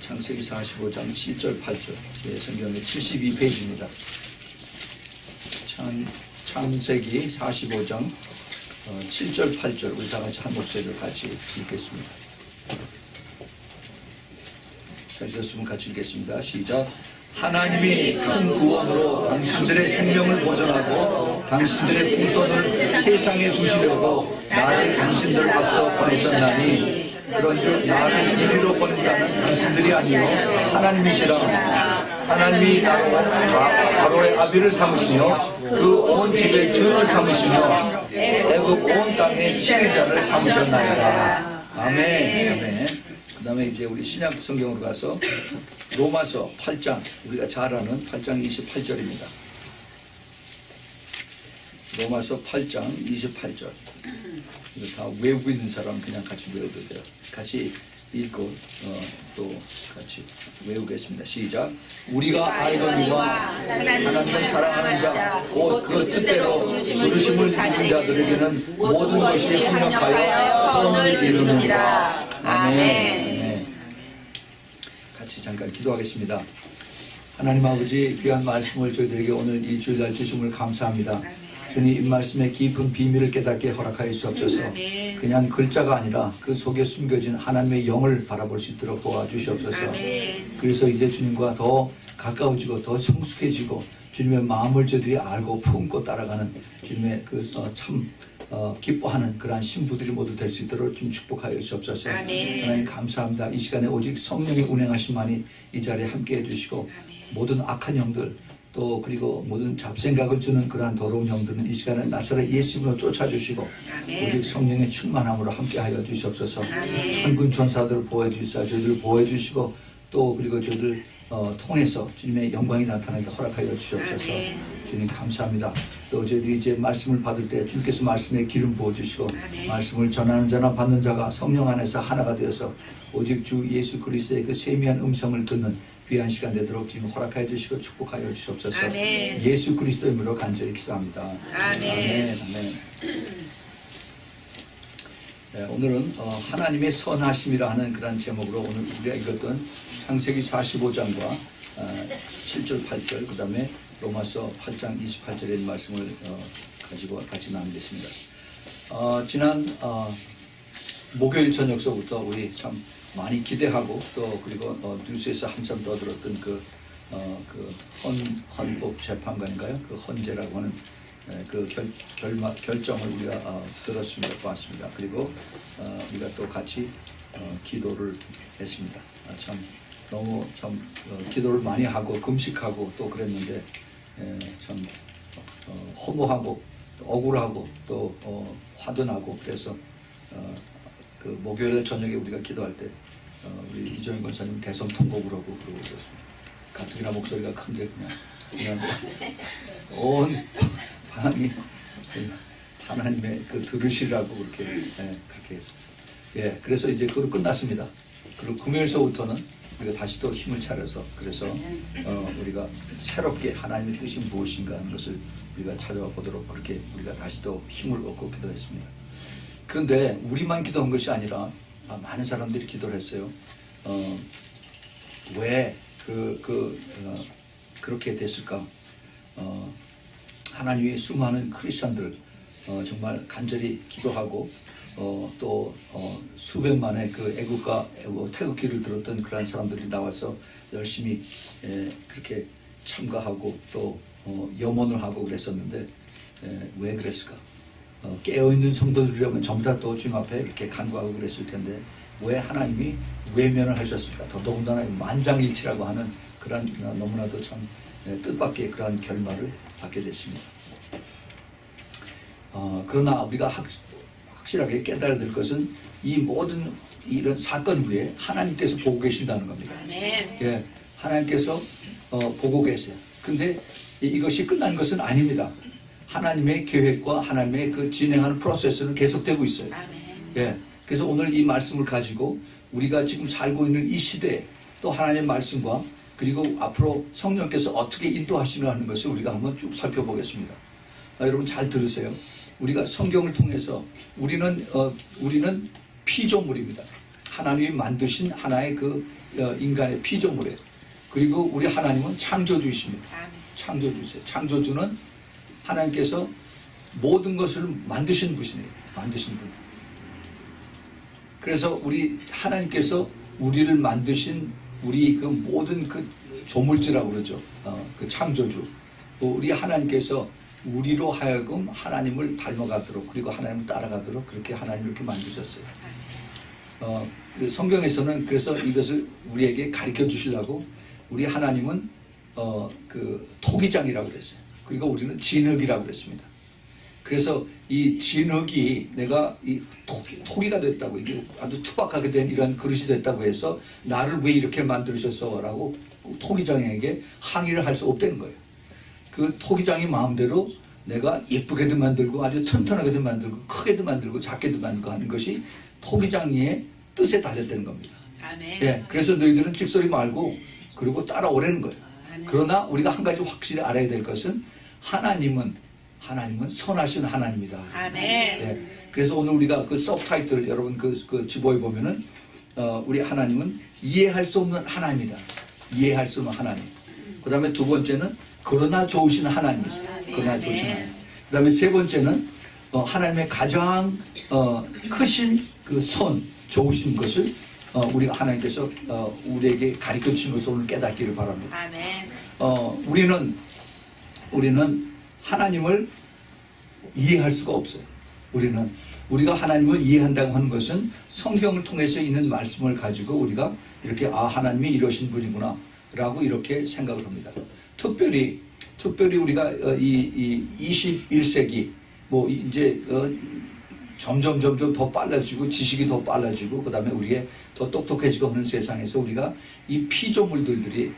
창세기 45장 7절 8절 성경의 72페이지입니다. 창세기 45장 7절 8절 우리 다 같이 한 목소리로 같이 읽겠습니다. 찾으셨으면 같이 읽겠습니다. 시작. 하나님이 큰 구원으로 당신들의 생명을 보존하고 당신들의 후손을 세상에 두시려고 나를 당신들 앞서 보내셨나니 그런즉 나를 이리로 보낸 자는 당신들이 아니요 하나님이시라. 하나님이 바로의 아비를 삼으시며 그 온 집의 주를 삼으시며 애굽 온 땅의 지배자를 삼으셨나이다. 아멘. 아멘. 그 다음에 이제 우리 신약 성경으로 가서 로마서 8장 우리가 잘 아는 8장 28절입니다. 로마서 8장 28절 이거 다 외우고 있는 사람 그냥 같이 외워도 돼요. 같이 읽고 또 같이 외우겠습니다. 시작. 우리가 알거니와 하나님을 사랑하는 자 곧 그 뜻대로 부르심을 받은 자들에게는 모든 것이 협력하여 선을 이루느니라. 아멘. 같이 잠깐 기도하겠습니다. 하나님 아버지 귀한 말씀을 저희들에게 오늘 이 주일날 주심을 감사합니다. 주님 이 말씀의 깊은 비밀을 깨닫게 허락하여 주옵소서. 그냥 글자가 아니라 그 속에 숨겨진 하나님의 영을 바라볼 수 있도록 도와주시옵소서. 그래서 이제 주님과 더 가까워지고 더 성숙해지고 주님의 마음을 저희들이 알고 품고 따라가는 주님의 참 기뻐하는 그러한 신부들이 모두 될 수 있도록 좀 축복하여 주옵소서. 하나님 감사합니다. 이 시간에 오직 성령의 운행하심만이 이 자리에 함께 해주시고 모든 악한 영들 또 그리고 모든 잡생각을 주는 그러한 더러운 영들은 이 시간에 나사렛 예수님으로 쫓아주시고 오직 성령의 충만함으로 함께하여 주시옵소서. 천군 천사들을 보호해 주시사 저희들을 보호해 주시고 또 그리고 저희들 통해서 주님의 영광이 나타나게 허락하여 주시옵소서. 주님 감사합니다. 또 저희들이 이제 말씀을 받을 때 주님께서 말씀에 기름 부어주시고 말씀을 전하는 자나 받는 자가 성령 안에서 하나가 되어서 오직 주 예수 그리스도의 그 세미한 음성을 듣는 귀한 시간 되도록 지금 허락하여 주시고 축복하여 주시옵소서. 아멘. 예수 그리스도의 이름으로 간절히 기도합니다. 아멘. 아멘. 네, 오늘은 하나님의 선하심이라 하는 그런 제목으로 오늘 우리가 읽었던 창세기 45장과 7절 8절 그 다음에 로마서 8장 28절의 말씀을 가지고 같이 나누겠습니다. 지난 목요일 저녁서부터 우리 참 많이 기대하고 또 그리고 뉴스에서 한참 떠들었던 헌법 재판관인가요? 그 헌재라고 하는 그 결정을 우리가 들었습니다. 보았습니다. 그리고 우리가 또 같이 기도를 했습니다. 참 너무 기도를 많이 하고 금식하고 또 그랬는데 참 허무하고 또 억울하고 또 화든하고 그래서 그 목요일 저녁에 우리가 기도할 때 우리 이정희 권사님 대성통곡을 하고 그러고 그랬습니다. 가뜩이나 목소리가 큰데 그냥 온 방이 하나님의 그 들으시라고 그렇게 했습니다. 예, 그래서 이제 그거 끝났습니다. 그리고 금요일서부터는 우리가 다시 또 힘을 차려서 그래서 우리가 새롭게 하나님의 뜻이 무엇인가 하는 것을 우리가 찾아와 보도록 그렇게 우리가 다시 또 힘을 얻고 기도했습니다. 그런데 우리만 기도한 것이 아니라 많은 사람들이 기도를 했어요. 왜 그렇게 됐을까? 하나님이 수많은 크리스천들 정말 간절히 기도하고 또 수백만의 그 애국과 태극기를 들었던 그런 사람들이 나와서 열심히 그렇게 참가하고 또 염원을 하고 그랬었는데 왜 그랬을까? 깨어있는 성도들이라면 전부 다 또 주님 앞에 이렇게 간구하고 그랬을 텐데 왜 하나님이 외면을 하셨을까? 더더군다나 만장일치라고 하는 그런 너무나도 참 뜻밖의 그러한 결말을 받게 됐습니다. 그러나 우리가 확실하게 깨달아야 될 것은 이 모든 이런 사건 후에 하나님께서 보고 계신다는 겁니다. 예, 하나님께서 보고 계세요. 근데 이것이 끝난 것은 아닙니다. 하나님의 계획과 하나님의 그 진행하는 프로세스는 계속되고 있어요. 예, 그래서 오늘 이 말씀을 가지고 우리가 지금 살고 있는 이 시대에 또 하나님의 말씀과 그리고 앞으로 성령께서 어떻게 인도하시는 하는 것을 우리가 한번 쭉 살펴보겠습니다. 여러분 잘 들으세요. 우리가 성경을 통해서 우리는 피조물입니다. 하나님이 만드신 하나의 인간의 피조물이에요. 그리고 우리 하나님은 창조주이십니다. 창조주세요. 창조주는 하나님께서 모든 것을 만드신 분이에요. 만드신 분. 그래서 우리 하나님께서 우리를 만드신 우리 그 모든 그 조물주라고 그러죠. 그 창조주. 우리 하나님께서 우리로 하여금 하나님을 닮아가도록 그리고 하나님을 따라가도록 그렇게 하나님을 이렇게 만드셨어요. 그 성경에서는 그래서 이것을 우리에게 가르쳐 주시려고 우리 하나님은 그 토기장이라고 그랬어요. 그리고 우리는 진흙이라고 그랬습니다. 그래서 이 진흙이 내가 이 토기가 됐다고 이게 아주 투박하게 된 이런 그릇이 됐다고 해서 나를 왜 이렇게 만들으셨어라고 토기장에게 항의를 할 수 없다는 거예요. 그 토기장이 마음대로 내가 예쁘게도 만들고 아주 튼튼하게도 만들고 크게도 만들고 작게도 만들고 하는 것이 토기장의 뜻에 달렸다는 겁니다. 아멘. 예, 그래서 너희들은 찍소리 말고 그리고 따라오라는 거예요. 아멘. 그러나 우리가 한 가지 확실히 알아야 될 것은 하나님은 선하신 하나님이다. 아멘. 예, 그래서 오늘 우리가 그 서브타이틀 여러분 그 지보에 보면은 우리 하나님은 이해할 수 없는 하나님이다. 이해할 수 없는 하나님. 그 다음에 두 번째는 그러나 좋으신 하나님이세요. 그러나 좋으신 하나님. 그 다음에 세 번째는 하나님의 가장 크신 그 좋으신 것을 우리가 하나님께서 우리에게 가르쳐 주신 것을 오늘 깨닫기를 바랍니다. 아멘. 우리는 하나님을 이해할 수가 없어요. 우리가 하나님을 이해한다고 하는 것은 성경을 통해서 있는 말씀을 가지고 우리가 이렇게 하나님이 이러신 분이구나 라고 이렇게 생각을 합니다. 특별히 우리가 이 21세기 뭐 이제 점점 더 빨라지고 지식이 더 빨라지고 그 다음에 우리의 더 똑똑해지고 하는 세상에서 우리가 이 피조물들이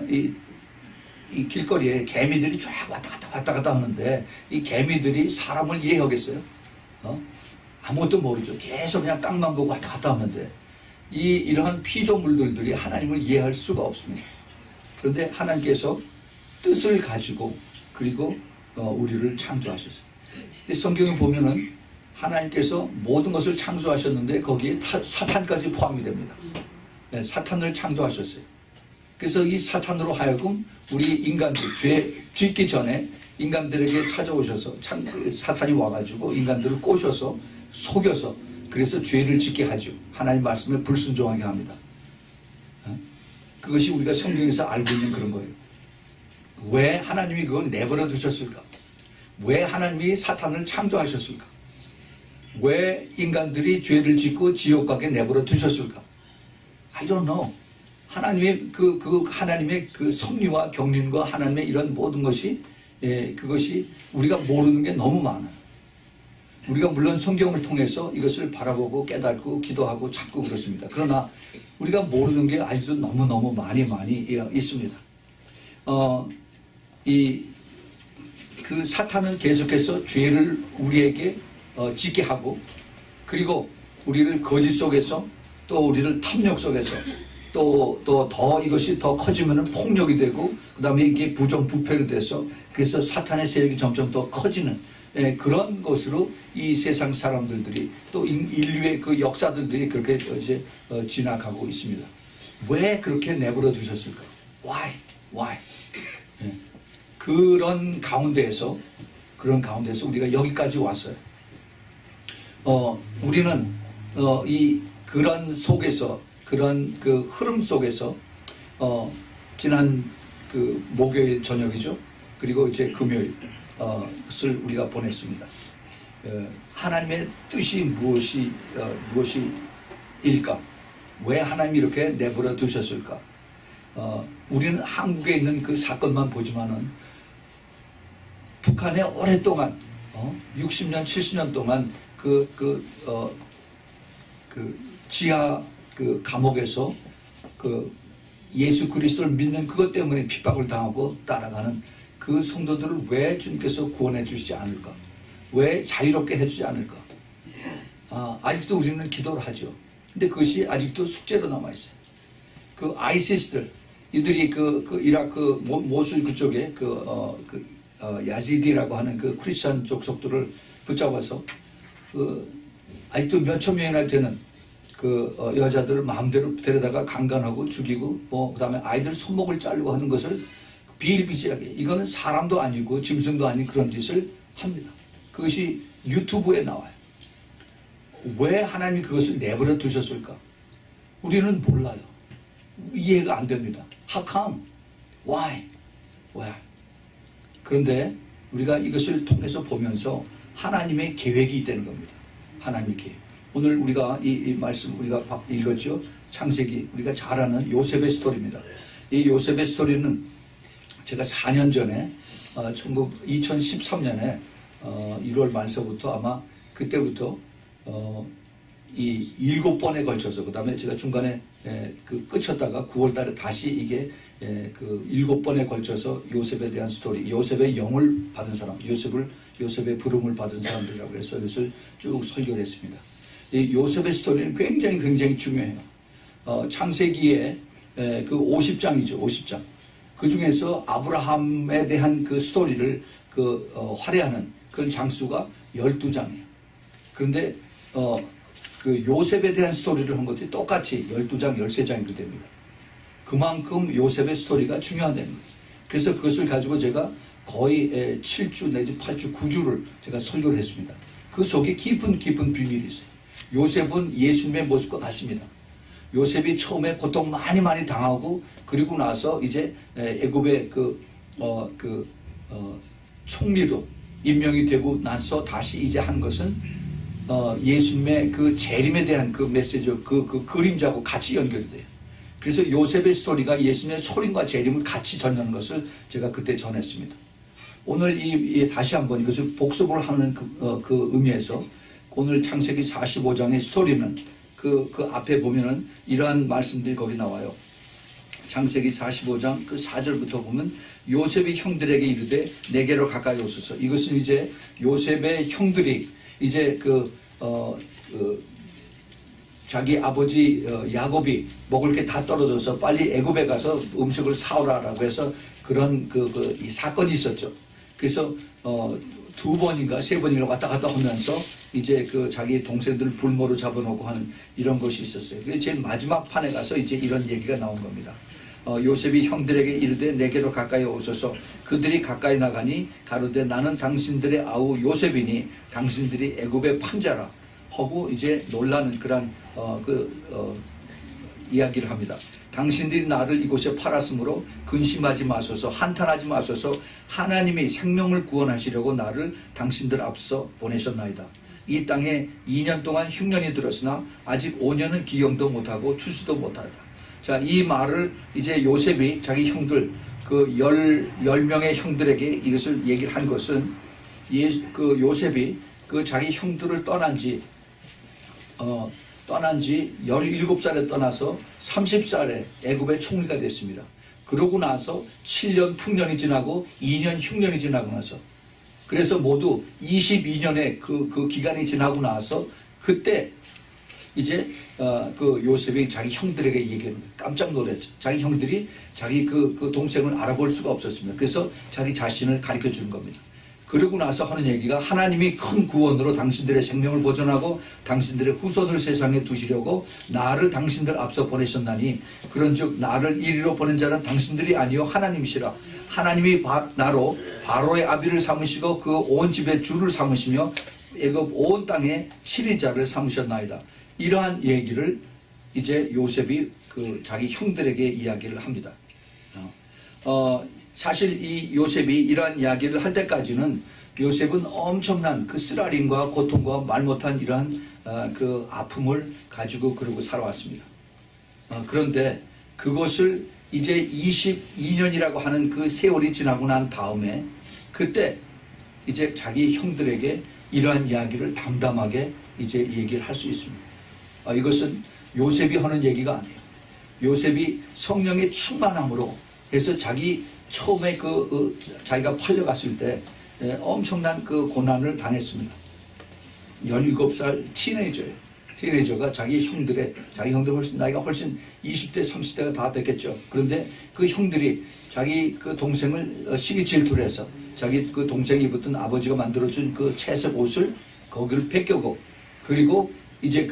이 길거리에 개미들이 쫙 왔다 갔다 하는데 이 개미들이 사람을 이해하겠어요? 아무것도 모르죠. 계속 그냥 땅만 보고 왔다 갔다 하는데 이러한 피조물들이 하나님을 이해할 수가 없습니다. 그런데 하나님께서 뜻을 가지고 그리고 우리를 창조하셨어요. 성경을 보면은 하나님께서 모든 것을 창조하셨는데 거기에 사탄까지 포함이 됩니다. 네, 사탄을 창조하셨어요. 그래서 이 사탄으로 하여금 우리 인간들 죄 짓기 전에 인간들에게 찾아오셔서 사탄이 와가지고 인간들을 꼬셔서 속여서 그래서 죄를 짓게 하죠. 하나님 말씀에 불순종하게 합니다. 그것이 우리가 성경에서 알고 있는 그런 거예요. 왜 하나님이 그걸 내버려 두셨을까? 왜 하나님이 사탄을 창조하셨을까? 왜 인간들이 죄를 짓고 지옥 가게 내버려 두셨을까? I don't know. 하나님의 하나님의 그 섭리와 경륜과 하나님의 이런 모든 것이 그것이 우리가 모르는 게 너무 많아요. 우리가 물론 성경을 통해서 이것을 바라보고 깨닫고 기도하고 찾고 그렇습니다. 그러나 우리가 모르는 게 아직도 너무 많이 있습니다. 그 사탄은 계속해서 죄를 우리에게 짓게 하고 그리고 우리를 거짓 속에서 또 우리를 탐욕 속에서 또 더 이것이 더 커지면은 폭력이 되고 그 다음에 이게 부정부패로 돼서 그래서 사탄의 세력이 점점 더 커지는 그런 것으로 이 세상 사람들이 또 인류의 그 역사들이 그렇게 이제 지나가고 있습니다. 왜 그렇게 내버려 두셨을까? Why? 그런 가운데에서 우리가 여기까지 왔어요. 우리는 그런 속에서 그런 그 흐름 속에서 지난 그 목요일 저녁이죠. 그리고 이제 금요일 을 우리가 보냈습니다. 하나님의 뜻이 무엇일까? 왜 하나님이 이렇게 내버려 두셨을까? 우리는 한국에 있는 그 사건만 보지만은 북한에 오랫동안 60년, 70년 동안 그 지하 그 감옥에서 그 예수 그리스도를 믿는 그것 때문에 핍박을 당하고 따라가는 그 성도들을 왜 주님께서 구원해 주시지 않을까? 왜 자유롭게 해주지 않을까? 아직도 우리는 기도를 하죠. 근데 그것이 아직도 숙제로 남아있어요. 그 아이시스들, 이들이 그 이라크 모술 그쪽에 야지디라고 하는 그 크리스천 족속들을 붙잡아서 아직도 몇천 명이나 되는 여자들을 마음대로 데려다가 강간하고 죽이고 그다음에 아이들 손목을 자르고 하는 것을 비일비재하게, 이거는 사람도 아니고 짐승도 아닌 그런 짓을 합니다. 그것이 유튜브에 나와요. 왜 하나님이 그것을 내버려 두셨을까? 우리는 몰라요. 이해가 안 됩니다. How come? Why? 왜? 그런데 우리가 이것을 통해서 보면서 하나님의 계획이 있다는 겁니다. 하나님의 계획. 오늘 우리가 이 말씀 우리가 읽었죠. 창세기, 우리가 잘 아는 요셉의 스토리입니다. 이 요셉의 스토리는 제가 4년 전에 2013년에 1월 말서부터 아마 그때부터 이 7번에 걸쳐서, 그 다음에 제가 중간에 끝쳤다가 9월 달에 다시 이게 7번에 걸쳐서 요셉에 대한 스토리, 요셉의 영을 받은 사람, 요셉의 부름을 받은 사람들이라고 해서 이것을 쭉 설교를 했습니다. 이 요셉의 스토리는 굉장히 중요해요. 창세기에 그 50장이죠. 50장. 그 중에서 아브라함에 대한 그 스토리를 활애하는 그런 장수가 12장이에요. 그런데 그 요셉에 대한 스토리를 한 것이 똑같이 12장, 13장이 됩니다. 그만큼 요셉의 스토리가 중요하답니다. 그래서 그것을 가지고 제가 거의 7주 내지 8주, 9주를 제가 설교를 했습니다. 그 속에 깊은 비밀이 있어요. 요셉은 예수님의 모습과 같습니다. 요셉이 처음에 고통 많이 당하고, 그리고 나서 이제 애굽의 총리로 임명이 되고 나서 다시 이제 한 것은 예수님의 그 재림에 대한 그 메시지, 그 그림자하고 같이 연결이 돼요. 그래서 요셉의 스토리가 예수님의 초림과 재림을 같이 전하는 것을 제가 그때 전했습니다. 오늘 다시 한번 이것을 복습을 하는 그 의미에서 오늘 창세기 45장의 스토리는 그 앞에 보면은 이러한 말씀들이 거기 나와요. 창세기 45장 그 4절부터 보면 요셉이 형들에게 이르되 내게로 가까이 오소서. 이것은 이제 요셉의 형들이 이제 자기 아버지 야곱이 먹을 게 다 떨어져서 빨리 애굽에 가서 음식을 사오라라고 해서 그런 이 사건이 있었죠. 그래서 2번인가 3번인가 왔다 갔다 하면서 이제 자기 동생들을 불모로 잡아놓고 하는 이런 것이 있었어요. 그래서 제일 마지막 판에 가서 이제 이런 얘기가 나온 겁니다. 요셉이 형들에게 이르되 내게로 가까이 오소서. 그들이 가까이 나가니 가로되 나는 당신들의 아우 요셉이니 당신들이 애굽의 판자라 하고 이제 놀라는 그런 이야기를 합니다. 당신들이 나를 이곳에 팔았으므로 근심하지 마소서, 한탄하지 마소서. 하나님이 생명을 구원하시려고 나를 당신들 앞서 보내셨나이다. 이 땅에 2년 동안 흉년이 들었으나 아직 5년은 기경도 못하고 추수도 못하다. 자, 이 말을 이제 요셉이 자기 형들, 10명의 형들에게 이것을 얘기를 한 것은 요셉이 자기 형들을 떠난 지 17살에 떠나서 30살에 애굽의 총리가 됐습니다. 그러고 나서 7년 풍년이 지나고 2년 흉년이 지나고 나서, 그래서 모두 22년의 그 기간이 지나고 나서 그때 이제 요셉이 자기 형들에게 얘기했는데 깜짝 놀랐죠. 자기 형들이 자기 그 동생을 알아볼 수가 없었습니다. 그래서 자기 자신을 가르쳐 주는 겁니다. 그러고 나서 하는 얘기가 하나님이 큰 구원으로 당신들의 생명을 보존하고 당신들의 후손을 세상에 두시려고 나를 당신들 앞서 보내셨나니 그런즉 나를 이리로 보낸 자는 당신들이 아니요 하나님이시라. 하나님이 나로 바로의 아비를 삼으시고 그 온 집의 주를 삼으시며 애굽 온 땅에 치리자를 삼으셨나이다. 이러한 얘기를 이제 요셉이 자기 형들에게 이야기를 합니다. 사실 이 요셉이 이러한 이야기를 할 때까지는 요셉은 엄청난 그 쓰라림과 고통과 말 못한 이러한 그 아픔을 가지고 그러고 살아왔습니다. 그런데 그것을 이제 22년이라고 하는 그 세월이 지나고 난 다음에 그때 이제 자기 형들에게 이러한 이야기를 담담하게 이제 얘기를 할 수 있습니다. 이것은 요셉이 하는 얘기가 아니에요. 요셉이 성령의 충만함으로 해서 처음에 자기가 팔려갔을 때 엄청난 그 고난을 당했습니다. 17살 티네이저가 자기 형들 나이가 훨씬 20대 30대가 다 됐겠죠. 그런데 그 형들이 자기 그 동생을 시기 질투를 해서 자기 그 동생이 입었던 아버지가 만들어준 그 채색 옷을 거기를 벗겨고, 그리고 이제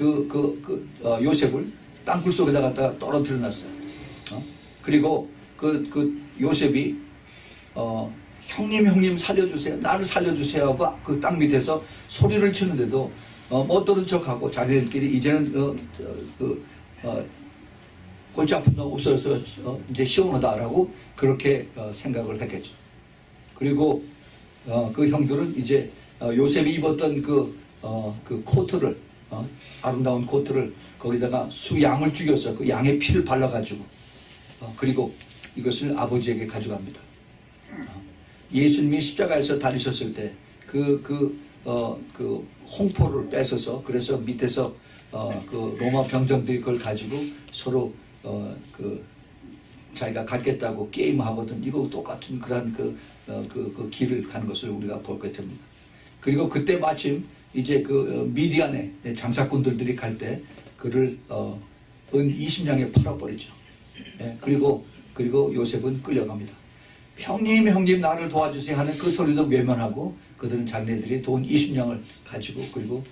요셉을 땅굴 속에다 갖다가 떨어뜨려 놨어요. 그리고 그 요셉이 형님 살려주세요, 나를 살려주세요 하고 그 땅 밑에서 소리를 치는데도 못 들은 척하고 자기들끼리 이제는 골치 아픈 놈 없어서 이제 시원하다라고 그렇게 생각을 했겠죠. 그리고 그 형들은 이제 요셉이 입었던 그 코트를 아름다운 코트를 거기다가 수양을 죽여서 그 양의 피를 발라가지고 그리고 이것을 아버지에게 가져갑니다. 예수님이 십자가에서 달리셨을 때 그 홍포를 뺏어서 그래서 밑에서 그 로마 병정들이 그걸 가지고 서로 자기가 갖겠다고 게임하거든. 이거 똑같은 그런 그 길을 가는 것을 우리가 보게 됩니다. 그리고 그때 마침 이제 미디안의 장사꾼들이 갈 때 그를 은 20냥에 팔아버리죠. 예, 그리고 요셉은 끌려갑니다. 형님 나를 도와주세요 하는 그 소리도 외면하고 그들은 자기네들이 돈 20냥을 가지고 그리고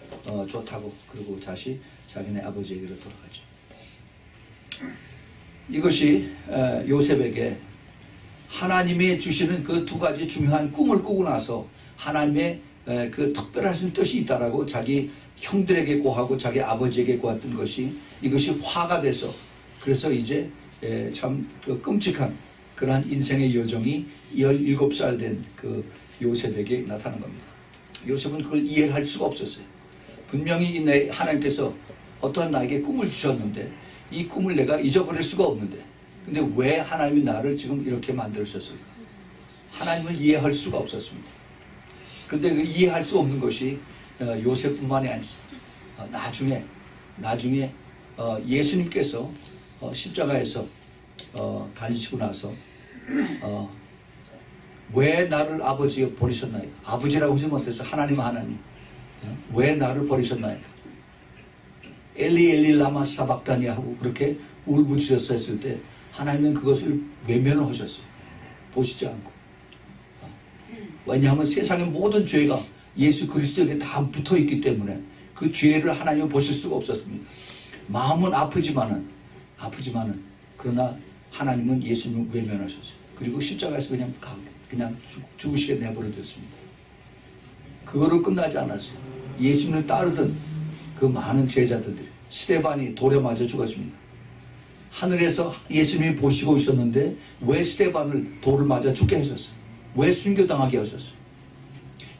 좋다고 그리고 다시 자기네 아버지에게로 돌아가죠. 이것이 요셉에게 하나님이 주시는 그 두 가지 중요한 꿈을 꾸고 나서 하나님의 그 특별하신 뜻이 있다라고 자기 형들에게 고하고 자기 아버지에게 고했던 것이 이것이 화가 돼서 그래서 이제 참 끔찍한 그러한 인생의 여정이 17살 된 그 요셉에게 나타난 겁니다. 요셉은 그걸 이해할 수가 없었어요. 분명히 하나님께서 어떠한 나에게 꿈을 주셨는데 이 꿈을 내가 잊어버릴 수가 없는데 근데 왜 하나님이 나를 지금 이렇게 만들으셨을까? 하나님을 이해할 수가 없었습니다. 그런데 그 이해할 수 없는 것이 요셉뿐만이 아니었어요. 나중에 예수님께서 십자가에서 달리시고 나서 왜 나를 아버지에 버리셨나이까? 아버지라고 하지 못해서 하나님 왜 나를 버리셨나이까? 엘리 라마 사박다니 하고 그렇게 울부짖어서 했을 때 하나님은 그것을 외면을 하셨어요. 보시지 않고. 왜냐하면 세상의 모든 죄가 예수 그리스도에게 다 붙어있기 때문에 그 죄를 하나님은 보실 수가 없었습니다. 마음은 아프지만은 그러나 하나님은 예수님을 외면하셨어요. 그리고 십자가에서 그냥 죽으시게 내버려뒀습니다. 그거로 끝나지 않았어요. 예수님을 따르던 그 많은 제자들이 스데반이 돌에 맞아 죽었습니다. 하늘에서 예수님이 보시고 있었는데 왜 스데반을 돌을 맞아 죽게 하셨어요? 왜 순교당하게 하셨어요?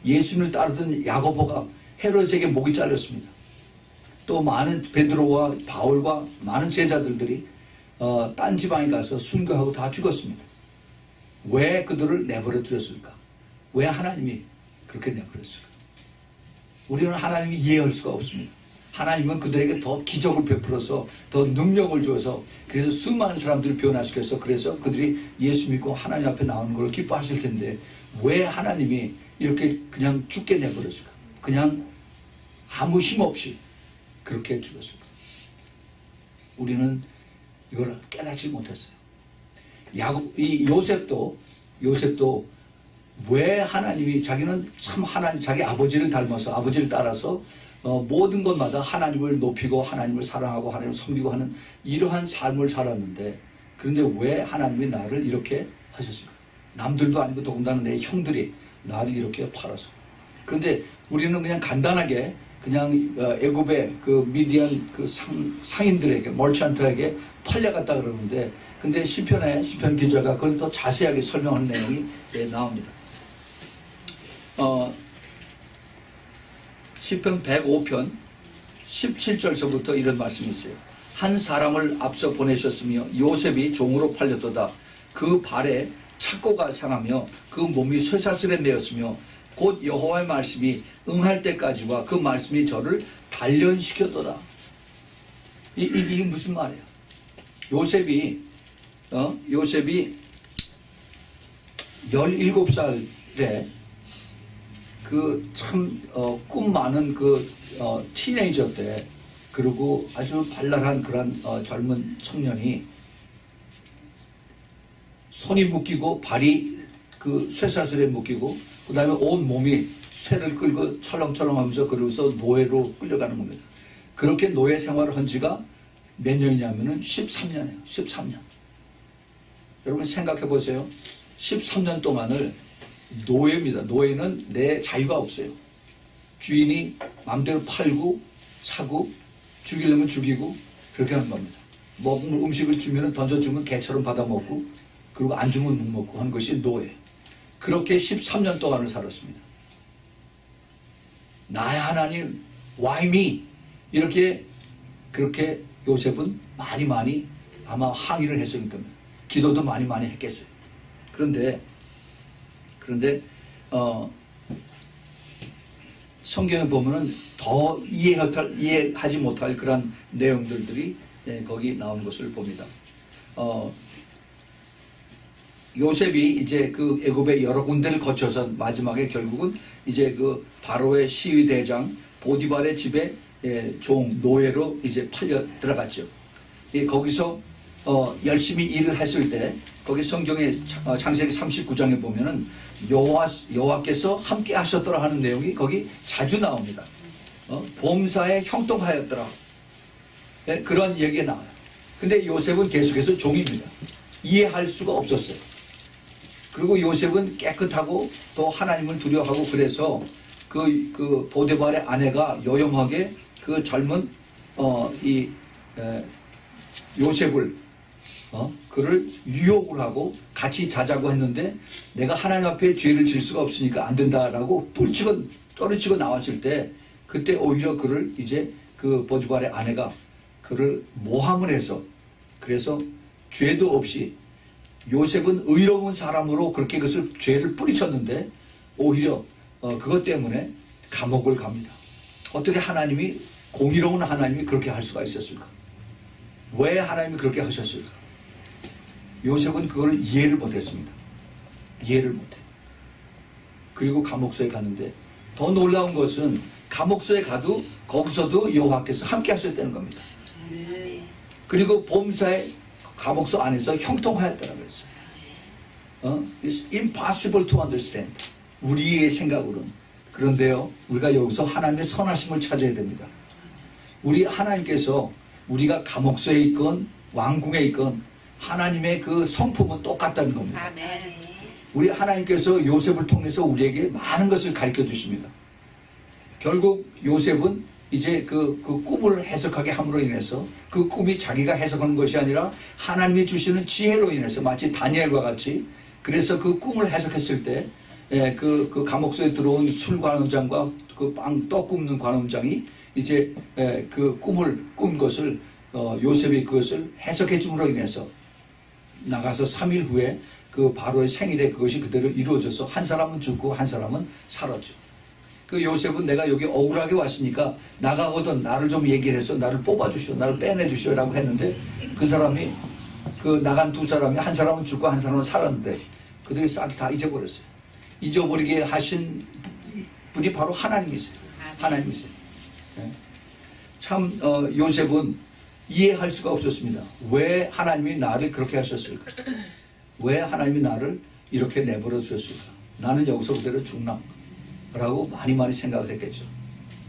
예수님을 따르던 야고보가 헤롯에게 목이 잘렸습니다. 또 많은 베드로와 바울과 많은 제자들이 딴 지방에 가서 순교하고 다 죽었습니다. 왜 그들을 내버려 두셨을까? 왜 하나님이 그렇게 내버렸을까? 우리는 하나님이 이해할 수가 없습니다. 하나님은 그들에게 더 기적을 베풀어서 더 능력을 줘서 그래서 수많은 사람들을 변화시켜서 그래서 그들이 예수 믿고 하나님 앞에 나오는 걸 기뻐하실 텐데 왜 하나님이 이렇게 그냥 죽게 내버렸을까? 그냥 아무 힘 없이 그렇게 죽었을까? 우리는 이걸 깨닫지 못했어요. 이 요셉도 왜 하나님이 자기는 참 자기 아버지를 닮아서 아버지를 따라서 모든 것마다 하나님을 높이고 하나님을 사랑하고 하나님을 섬기고 하는 이러한 삶을 살았는데 그런데 왜 하나님이 나를 이렇게 하셨을까? 남들도 아니고 더군다나 내 형들이 나를 이렇게 팔아서. 그런데 우리는 그냥 간단하게 그냥 애굽의 그 미디안 그 상인들에게 머천트에게 팔려갔다 그러는데 근데 시편 기자가 그걸 더 자세하게 설명하는 내용이 나옵니다. 시편 105편 17절서부터 이런 말씀이 있어요. 한 사람을 앞서 보내셨으며 요셉이 종으로 팔렸도다. 그 발에 착고가 상하며 그 몸이 쇠사슬에 매었으며 곧 여호와의 말씀이 응할 때까지와 그 말씀이 저를 단련시켰도다. 이게 무슨 말이에요? 요셉이 17살에 그 참 꿈 많은 그 티네이저 때 그리고 아주 발랄한 그런 젊은 청년이 손이 묶이고 발이 그 쇠사슬에 묶이고 그 다음에 온 몸이 쇠를 끌고 철렁철렁하면서 그러면서 노예로 끌려가는 겁니다. 그렇게 노예 생활을 한 지가 몇 년이냐면은 13년이에요. 13년. 여러분 생각해 보세요. 13년 동안을 노예입니다. 노예는 내 자유가 없어요. 주인이 마음대로 팔고 사고 죽이려면 죽이고 그렇게 하는 겁니다. 먹을 음식을 주면 던져주면 개처럼 받아먹고 그리고 안 주면 못 먹고 하는 것이 노예. 그렇게 13년 동안을 살았습니다. 나의 하나님, why me? 이렇게 그렇게 요셉은 많이 아마 항의를 했을 겁니다. 기도도 많이 했겠어요. 그런데 성경에 보면은 더 이해하지 못할 그런 내용들이 거기 나오는 것을 봅니다. 요셉이 이제 그 애굽의 여러 군데를 거쳐서 마지막에 결국은 이제 그 바로의 시위 대장 보디발의 집에 종 노예로 이제 팔려 들어갔죠. 거기서 열심히 일을 했을 때 거기 성경의 창세기 39장에 보면은 여호와께서 함께 하셨더라 하는 내용이 거기 자주 나옵니다. 범사에 형통하였더라. 그런 얘기가 나와요. 근데 요셉은 계속해서 종입니다. 이해할 수가 없었어요. 그리고 요셉은 깨끗하고 또 하나님을 두려워하고 그래서 그 보디발의 아내가 요염하게 그 젊은 요셉을 그를 유혹을 하고 같이 자자고 했는데 내가 하나님 앞에 죄를 질 수가 없으니까 안 된다라고 떨어치고 나왔을 때 그때 오히려 그를 이제 그 보디발의 아내가 그를 모함을 해서 그래서 죄도 없이 요셉은 의로운 사람으로 그렇게 그것을 죄를 뿌리쳤는데 오히려 그것 때문에 감옥을 갑니다. 어떻게 하나님이 공의로운 하나님이 그렇게 할 수가 있었을까? 왜 하나님이 그렇게 하셨을까? 요셉은 그걸 이해를 못했습니다. 이해를 못해. 그리고 감옥소에 가는데 더 놀라운 것은 감옥소에 가도 거기서도 여호와께서 함께 하셨다는 겁니다. 그리고 범사의 감옥소 안에서 형통하였다고 했어요. It's impossible to understand. 우리의 생각으로는. 그런데요, 우리가 여기서 하나님의 선하심을 찾아야 됩니다. 우리 하나님께서 우리가 감옥소에 있건 왕궁에 있건 하나님의 그 성품은 똑같다는 겁니다. 아멘. 우리 하나님께서 요셉을 통해서 우리에게 많은 것을 가르쳐 주십니다. 결국 요셉은 이제 그 꿈을 해석하게 함으로 인해서 그 꿈이 자기가 해석한 것이 아니라 하나님이 주시는 지혜로 인해서 마치 다니엘과 같이 그래서 그 꿈을 해석했을 때 그 감옥소에 들어온 술 관원장과 그 떡 굽는 관원장이 이제 그 꿈을 꾼 것을 요셉이 그것을 해석해 줌으로 인해서 나가서 3일 후에 그 바로의 생일에 그것이 그대로 이루어져서 한 사람은 죽고 한 사람은 살았죠. 그 요셉은 내가 여기 억울하게 왔으니까 나가거든 나를 좀 얘기를 해서 나를 뽑아주시오, 나를 빼내주시오 라고 했는데 그 사람이 그 나간 두 사람이 한 사람은 죽고 한 사람은 살았는데 그들이 싹 다 잊어버렸어요. 잊어버리게 하신 분이 바로 하나님이세요. 하나님이세요. 참 요셉은 이해할 수가 없었습니다. 왜 하나님이 나를 그렇게 하셨을까? 왜 하나님이 나를 이렇게 내버려 두셨을까? 나는 여기서 그대로 죽나? 라고 많이 생각을 했겠죠.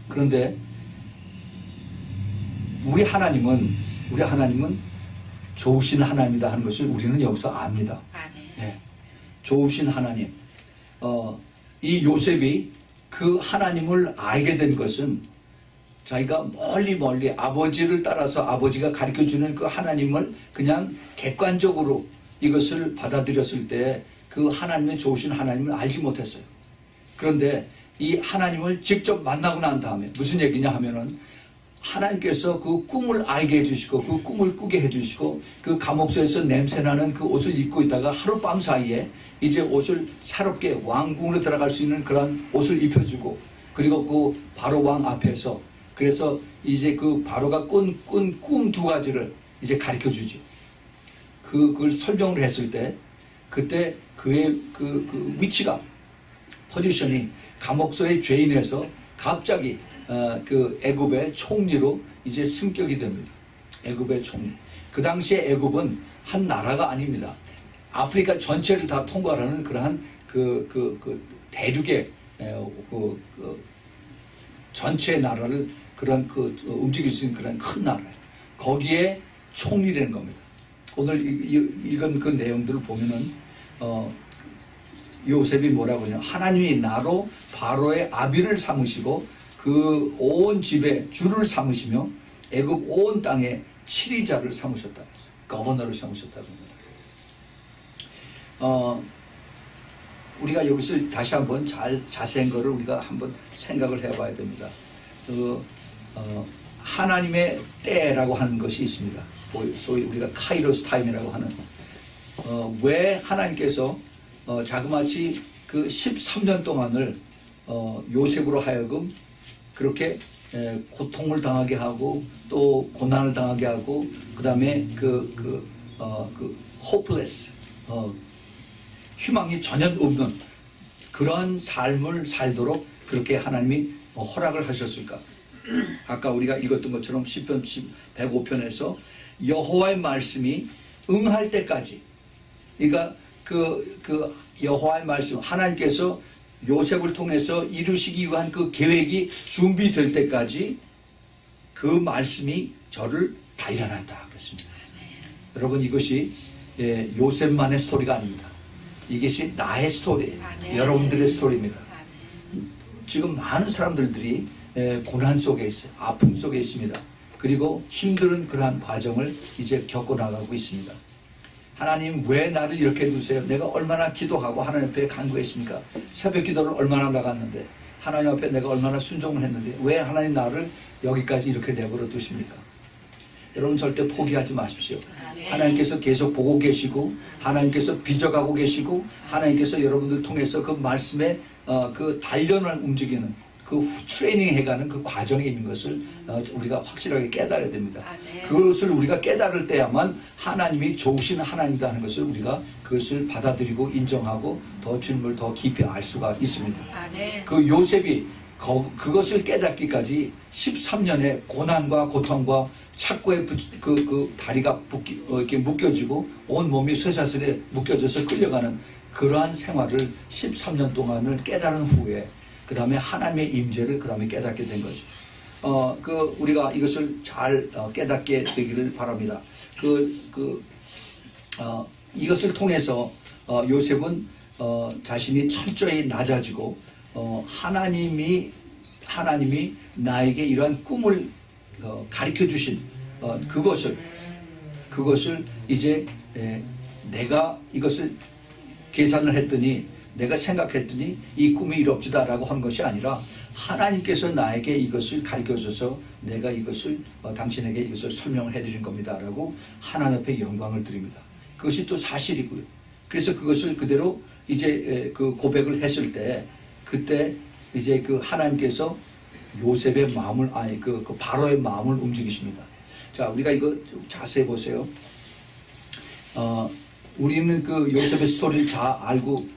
그런데 우리 하나님은 좋으신 하나님이다 하는 것을 우리는 여기서 압니다. 네. 좋으신 하나님. 이 요셉이 그 하나님을 알게 된 것은 자기가 멀리 아버지를 따라서 아버지가 가르쳐주는 그 하나님을 그냥 객관적으로 이것을 받아들였을 때 그 하나님의 좋으신 하나님을 알지 못했어요. 그런데 이 하나님을 직접 만나고 난 다음에 무슨 얘기냐 하면은 하나님께서 그 꿈을 알게 해주시고 그 꿈을 꾸게 해주시고 그 감옥소에서 냄새나는 그 옷을 입고 있다가 하룻밤 사이에 이제 옷을 새롭게 왕궁으로 들어갈 수 있는 그런 옷을 입혀주고 그리고 그 바로 왕 앞에서 그래서 이제 그 바로가 꾼 꿈 두 가지를 이제 가르쳐 주지. 그걸 설명을 했을 때 그때 그의 그 위치가 포지션이 감옥소의 죄인에서 갑자기 그 애굽의 총리로 이제 승격이 됩니다. 애굽의 총리. 그 당시에 애굽은 한 나라가 아닙니다. 아프리카 전체를 다 통과하는 그러한 그 대륙의 전체 나라를 그런 그 움직일 수 있는 그런 큰 나라예요. 거기에 총리라는 겁니다. 오늘 읽은 그 내용들을 보면은 요셉이 뭐라고 하냐, 하나님이 나로 바로의 아비를 삼으시고 그 온 집에 주를 삼으시며 애굽 온 땅에 치리자를 삼으셨다. 거버너를 삼으셨다고 합니다. 우리가 여기서 다시 한번 자세한 거를 우리가 한번 생각을 해봐야 됩니다. 하나님의 때라고 하는 것이 있습니다. 소위 우리가 카이로스 타임이라고 하는, 왜 하나님께서 자그마치 그 13년 동안을 요셉으로 하여금 그렇게 고통을 당하게 하고 또 고난을 당하게 하고 그 다음에 hopeless, 희망이 전혀 없는 그러한 삶을 살도록 그렇게 하나님이 허락을 하셨을까? 아까 우리가 읽었던 것처럼 시편 105편에서 여호와의 말씀이 응할 때까지, 그러니까 그 여호와의 말씀, 하나님께서 요셉을 통해서 이루시기 위한 그 계획이 준비될 때까지 그 말씀이 저를 단련한다 그랬습니다. 여러분, 이것이 요셉만의 스토리가 아닙니다. 이것이 나의 스토리예요. 여러분들의 스토리입니다. 지금 많은 사람들이 고난 속에 있어요. 아픔 속에 있습니다. 그리고 힘든 그러한 과정을 이제 겪어나가고 있습니다. 하나님, 왜 나를 이렇게 두세요? 내가 얼마나 기도하고 하나님 앞에 간구했습니까? 새벽 기도를 얼마나 나갔는데, 하나님 앞에 내가 얼마나 순종을 했는데 왜 하나님 나를 여기까지 이렇게 내버려 두십니까? 여러분, 절대 포기하지 마십시오. 하나님께서 계속 보고 계시고, 하나님께서 빚어가고 계시고, 하나님께서 여러분들 통해서 그 말씀에 그 단련을 움직이는 그 트레이닝 해가는 그 과정에 있는 것을 우리가 확실하게 깨달아야 됩니다. 그것을 우리가 깨달을 때야만 하나님이 좋으신 하나님이다 하는 것을 우리가 그것을 받아들이고 인정하고 더 주님을 더 깊이 알 수가 있습니다. 그 요셉이 그것을 깨닫기까지 13년의 고난과 고통과 착고에 그 다리가 이렇게 묶여지고 온 몸이 쇠사슬에 묶여져서 끌려가는 그러한 생활을 13년 동안을 깨달은 후에 그 다음에 하나님의 임재를 그 다음에 깨닫게 된 거죠. 우리가 이것을 잘 깨닫게 되기를 바랍니다. 이것을 통해서 요셉은 자신이 철저히 낮아지고 하나님이 나에게 이러한 꿈을 가르쳐 주신 그것을 이제 내가 이것을 계산을 했더니, 내가 생각했더니 이 꿈이 이럽지다라고 한 것이 아니라 하나님께서 나에게 이것을 가르쳐줘서 내가 이것을 당신에게 이것을 설명을 해드린 겁니다라고 하나님 앞에 영광을 드립니다. 그것이 또 사실이고요. 그래서 그것을 그대로 이제 그 고백을 했을 때, 그때 이제 그 하나님께서 요셉의 마음을, 그 바로의 마음을 움직이십니다. 자, 우리가 이거 자세히 보세요. 우리는 그 요셉의 스토리를 잘 알고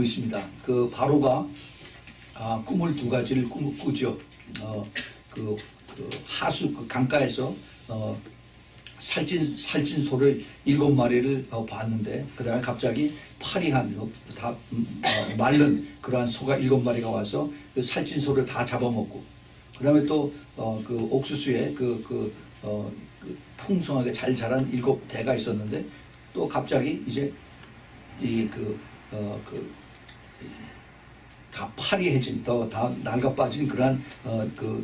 있습니다. 그 바로가 꿈을 두 가지를 꾸죠. 그 하수 그 강가에서 살찐 소를 7마리를 봤는데, 그 다음에 갑자기 파리한 다 마른 그러한 소가 7마리가 와서 그 살찐 소를 다 잡아먹고, 그 다음에 또 그 옥수수에 풍성하게 잘 자란 7대가 있었는데, 또 갑자기 이제 다 파리해진, 다 낡아 빠진 그러한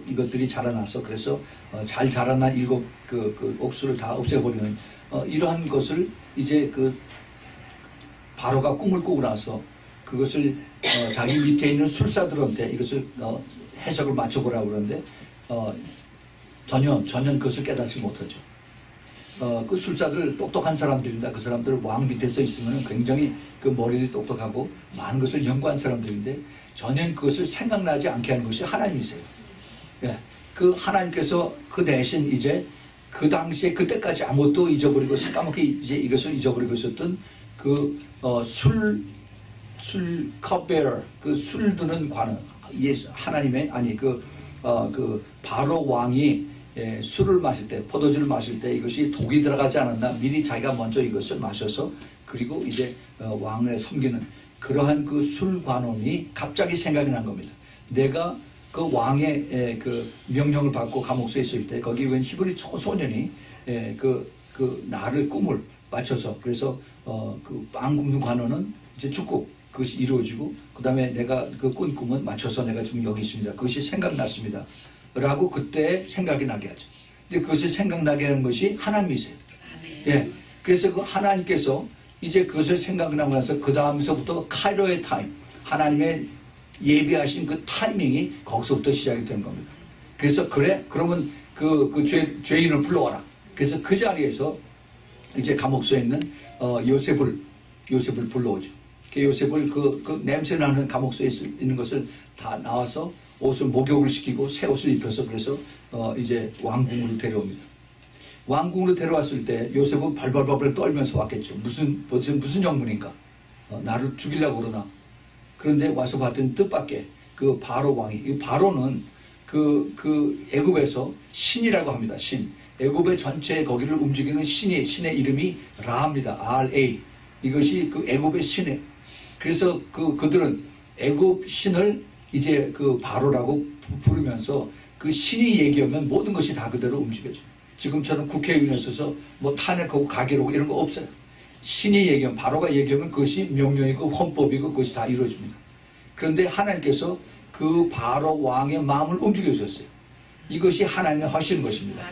이것들이 자라나서, 그래서 잘 자라난 7 옥수를 다 없애버리는 이러한 것을 이제 바로가 꿈을 꾸고 나서 그것을 자기 밑에 있는 술사들한테 이것을 해석을 맞춰보라고 그러는데 전혀 그것을 깨닫지 못하죠. 그 술사들 똑똑한 사람들입니다. 그 사람들 왕 밑에 서 있으면 굉장히 그 머리도 똑똑하고 많은 것을 연구한 사람들인데 전혀 그것을 생각나지 않게 하는 것이 하나님이세요. 예, 그 하나님께서 그 대신 이제 그 당시에 그때까지 아무것도 잊어버리고 새까맣게 이제 이것을 잊어버리고 있었던 술 컵베러, 그 술 드는 관원, 예수 하나님의 바로 왕이 술을 마실 때, 포도주를 마실 때 이것이 독이 들어가지 않았나 미리 자기가 먼저 이것을 마셔서, 그리고 이제 왕을 섬기는 그러한 그 술 관원이 갑자기 생각이 난 겁니다. 내가 그 왕의 그 명령을 받고 감옥소에 있을 때 거기 웬 히브리 소년이 그 나를 꿈을 맞춰서 그래서 그 빵 굽는 관원은 이제 죽고 그것이 이루어지고 그 다음에 내가 그 꾼 꿈은 맞춰서 내가 지금 여기 있습니다. 그것이 생각났습니다. 라고 그때 생각이 나게 하죠. 근데 그것을 생각나게 하는 것이 하나님이세요. 예. 그래서 그 하나님께서 이제 그것을 생각나고 나서 그 다음서부터 카이로의 타임, 하나님의 예비하신 그 타이밍이 거기서부터 시작이 되는 겁니다. 그래서 그러면 그 죄인을 불러와라. 그래서 그 자리에서 이제 감옥소에 있는 요셉을 불러오죠. 요셉을 그 냄새나는 감옥소에 있는 것을 다 나와서 옷을 목욕을 시키고 새 옷을 입혀서 그래서 이제 왕궁으로 데려옵니다. 왕궁으로 데려왔을 때 요셉은 발발발발 떨면서 왔겠죠. 무슨 영문인가? 나를 죽이려고 그러나? 그런데 와서 봤더니 뜻밖의 그 바로 왕이, 이 바로는 그 애굽에서 신이라고 합니다. 신. 애굽의 전체 거기를 움직이는 신의 이름이 라입니다. RA. 이것이 그 애굽의 신이에요. 그래서 그들은 애굽 신을 이제 그 바로라고 부르면서 그 신이 얘기하면 모든 것이 다 그대로 움직여져요. 지금처럼 국회의원에 있어서 뭐 탄핵하고 가결하고 이런 거 없어요. 신이 얘기하면, 바로가 얘기하면 그것이 명령이고 헌법이고 그것이 다 이루어집니다. 그런데 하나님께서 그 바로 왕의 마음을 움직여주셨어요. 이것이 하나님의 하시는 것입니다.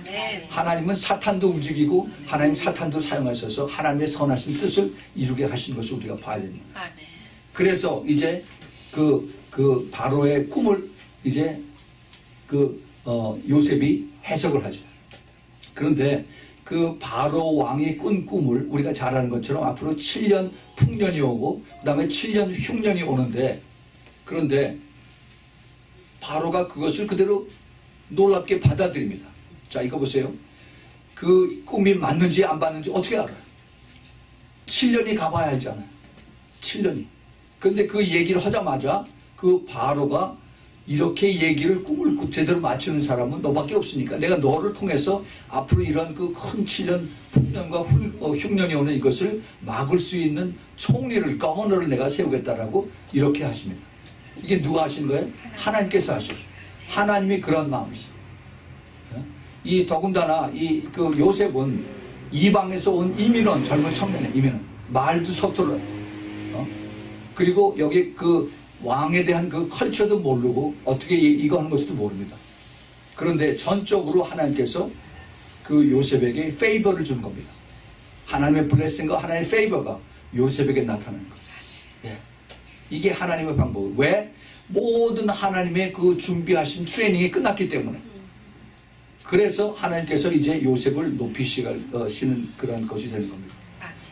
하나님은 사탄도 움직이고 하나님 사탄도 사용하셔서 하나님의 선하신 뜻을 이루게 하시는 것을 우리가 봐야 됩니다. 그래서 이제 그 바로의 꿈을 이제 요셉이 해석을 하죠. 그런데 그 바로 왕이 꾼 꿈을 우리가 잘 아는 것처럼 앞으로 7년 풍년이 오고 그 다음에 7년 흉년이 오는데, 그런데 바로가 그것을 그대로 놀랍게 받아들입니다. 자, 이거 보세요. 그 꿈이 맞는지 안 맞는지 어떻게 알아요? 7년이 가봐야 알잖아요. 7년이. 그런데 그 얘기를 하자마자 그 바로가 이렇게 얘기를 꿈을 제대로 맞추는 사람은 너밖에 없으니까 내가 너를 통해서 앞으로 이런 그 큰 7년 풍년과 흉년이 오는 이것을 막을 수 있는 총리를, 거버너를 내가 세우겠다라고 이렇게 하십니다. 이게 누가 하신 거예요? 하나님께서 하셨죠. 하나님이 그런 마음이죠. 이 더군다나 그 요셉은 이방에서 온 이민원, 젊은 청년의 이민원, 말도 서툴러요. 그리고 여기 그 왕에 대한 그 컬처도 모르고 어떻게 이거 하는 것도 모릅니다. 그런데 전적으로 하나님께서 그 요셉에게 페이버를 준 겁니다. 하나님의 블레싱과 하나님의 페이버가 요셉에게 나타나는 겁니다. 예. 이게 하나님의 방법. 왜? 모든 하나님의 그 준비하신 트레이닝이 끝났기 때문에. 그래서 하나님께서 이제 요셉을 높이시는 그런 것이 되는 겁니다.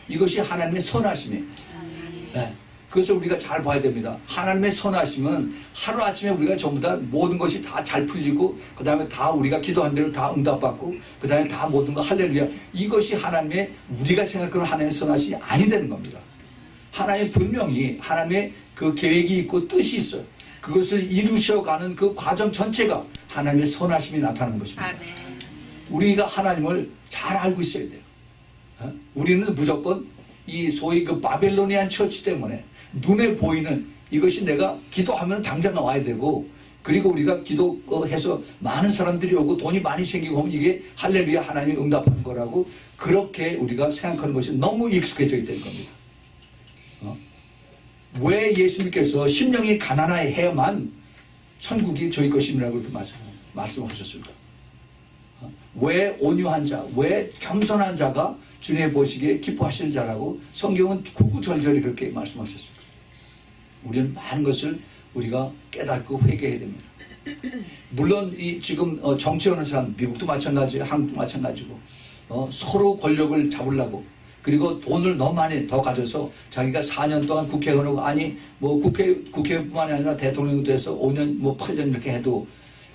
이것이 하나님의 선하심이에요. 예. 그것을 우리가 잘 봐야 됩니다. 하나님의 선하심은 하루아침에 우리가 전부 다 모든 것이 다 잘 풀리고 그 다음에 다 우리가 기도한 대로 다 응답받고 그 다음에 다 모든 거 할렐루야, 이것이 하나님의, 우리가 생각하는 하나님의 선하심이 아니 되는 겁니다. 하나님 분명히 하나님의 그 계획이 있고 뜻이 있어요. 그것을 이루셔가는 그 과정 전체가 하나님의 선하심이 나타나는 것입니다. 우리가 하나님을 잘 알고 있어야 돼요. 우리는 무조건 이 소위 그 바벨로니안 처치 때문에 눈에 보이는 이것이 내가 기도하면 당장 와야 되고, 그리고 우리가 기도해서 많은 사람들이 오고 돈이 많이 생기고 하면 이게 할렐루야 하나님이 응답하는 거라고 그렇게 우리가 생각하는 것이 너무 익숙해져 있다는 겁니다. 왜 예수님께서 심령이 가난해야만 천국이 저희 것임이라고 이렇게 말씀하셨을까? 왜 온유한 자, 왜 겸손한 자가 주님의 보시기에 기뻐하시는 자라고 성경은 구구절절히 그렇게 말씀하셨습니다. 우리는 많은 것을 우리가 깨닫고 회개해야 됩니다. 물론 지금 정치하는 사람, 미국도 마찬가지예요. 한국도 마찬가지고 서로 권력을 잡으려고, 그리고 돈을 너무 많이 더 가져서 자기가 4년 동안 국회의원하고, 아니 뭐 국회뿐만이 아니라 대통령도 돼서 5년 뭐 8년 이렇게 해도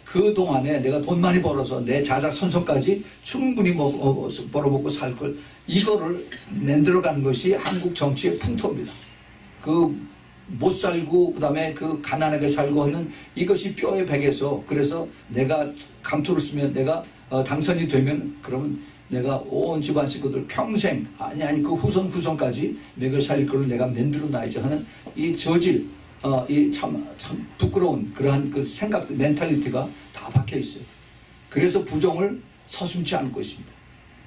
그 동안에 내가 돈 많이 벌어서 내 자작선손까지 충분히 벌어먹고 살 걸, 이거를 만들어가는 것이 한국 정치의 풍토입니다. 못 살고 그 다음에 그 가난하게 살고 하는 이것이 뼈에 배겨서, 그래서 내가 감투를 쓰면 내가 당선이 되면 그러면 내가 온 집안 식구들 평생 아니 그 후손까지 먹여 살릴 걸 내가 만들어 놔야지 하는 이 저질, 이 참 부끄러운 그러한 그 생각, 멘탈리티가 다 박혀 있어요. 그래서 부정을 서슴지 않고 있습니다.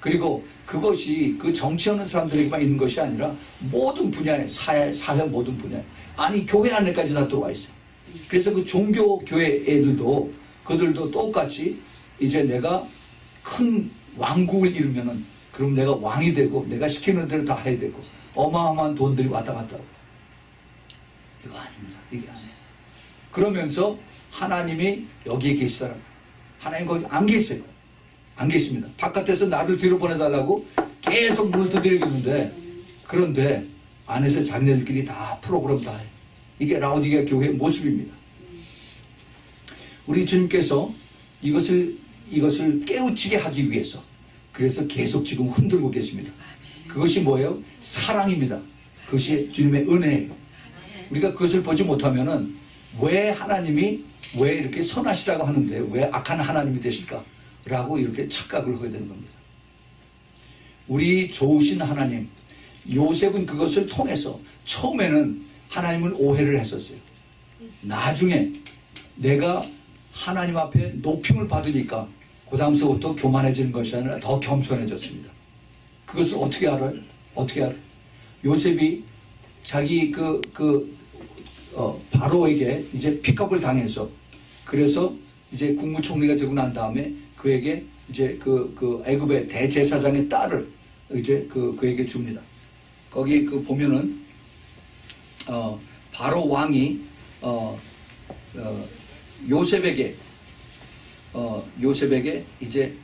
그리고 그것이 그 정치하는 사람들에게만 있는 것이 아니라 모든 분야에, 사회 모든 분야에, 아니 교회 안에까지 다 들어와 있어요. 그래서 그 종교 교회 애들도 그들도 똑같이 이제 내가 큰 왕국을 이루면은 그럼 내가 왕이 되고 내가 시키는 대로 다 해야 되고 어마어마한 돈들이 왔다 갔다 하고, 이거 아닙니다. 이게 아니에요. 그러면서 하나님이 여기에 계시더라고요. 하나님 거기 안 계세요. 안 계십니다. 바깥에서 나를 뒤로 보내달라고 계속 문을 두드리는데, 그런데 안에서 자기네들끼리 다 프로그램 다 해요. 이게 라오디게아 교회의 모습입니다. 우리 주님께서 이것을 깨우치게 하기 위해서 그래서 계속 지금 흔들고 계십니다. 그것이 뭐예요? 사랑입니다. 그것이 주님의 은혜예요. 우리가 그것을 보지 못하면은 왜 하나님이 왜 이렇게 선하시다고 하는데 왜 악한 하나님이 되실까? 라고 이렇게 착각을 하게 되는 겁니다. 우리 좋으신 하나님, 요셉은 그것을 통해서 처음에는 하나님을 오해를 했었어요. 나중에 내가 하나님 앞에 높임을 받으니까 그 다음서부터 교만해지는 것이 아니라 더 겸손해졌습니다. 그것을 어떻게 알아요? 어떻게 알아요? 요셉이 자기 바로에게 이제 픽업을 당해서, 그래서 이제 국무총리가 되고 난 다음에 그에게 이제 애굽의 대제사장의 딸을 이제 그에게 줍니다. 거기 보면은 바로 왕이 요셉에게 이제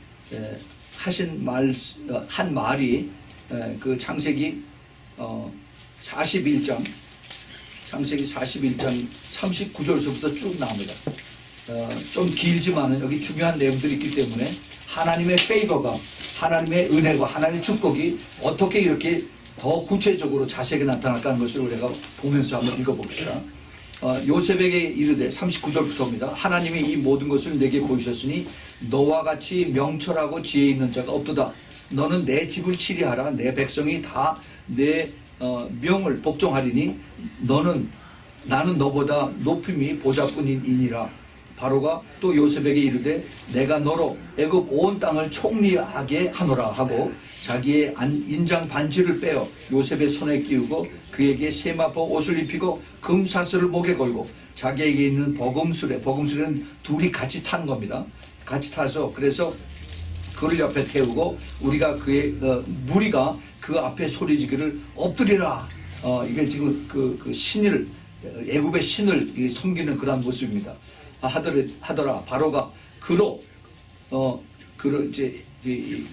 한 말이 그 창세기 41장 39절서부터 쭉 나옵니다. 좀 길지만은 여기 중요한 내용들이 있기 때문에 하나님의 페이버가, 하나님의 은혜가, 하나님의 축복이 어떻게 이렇게 더 구체적으로 자세하게 나타날까 하는 것을 우리가 보면서 한번 읽어봅시다. 요셉에게 이르되 39절부터입니다. 하나님이 이 모든 것을 내게 보이셨으니 너와 같이 명철하고 지혜 있는 자가 없도다. 너는 내 집을 치리하라. 내 백성이 다 내 명을 복종하리니 나는 너보다 높임이 보좌뿐이니라. 바로가 또 요셉에게 이르되 내가 너로 애굽 온 땅을 총리하게 하노라 하고 자기의 인장 반지를 빼어 요셉의 손에 끼우고 그에게 세마포 옷을 입히고 금사슬을 목에 걸고 자기에게 있는 버금술에는 둘이 같이 타는 겁니다. 같이 타서 그래서 그를 옆에 태우고 우리가 무리가 그 앞에 소리지기를 엎드리라. 이게 지금 그 신을, 애굽의 신을 섬기는 그런 모습입니다. 하더라. 바로가 이제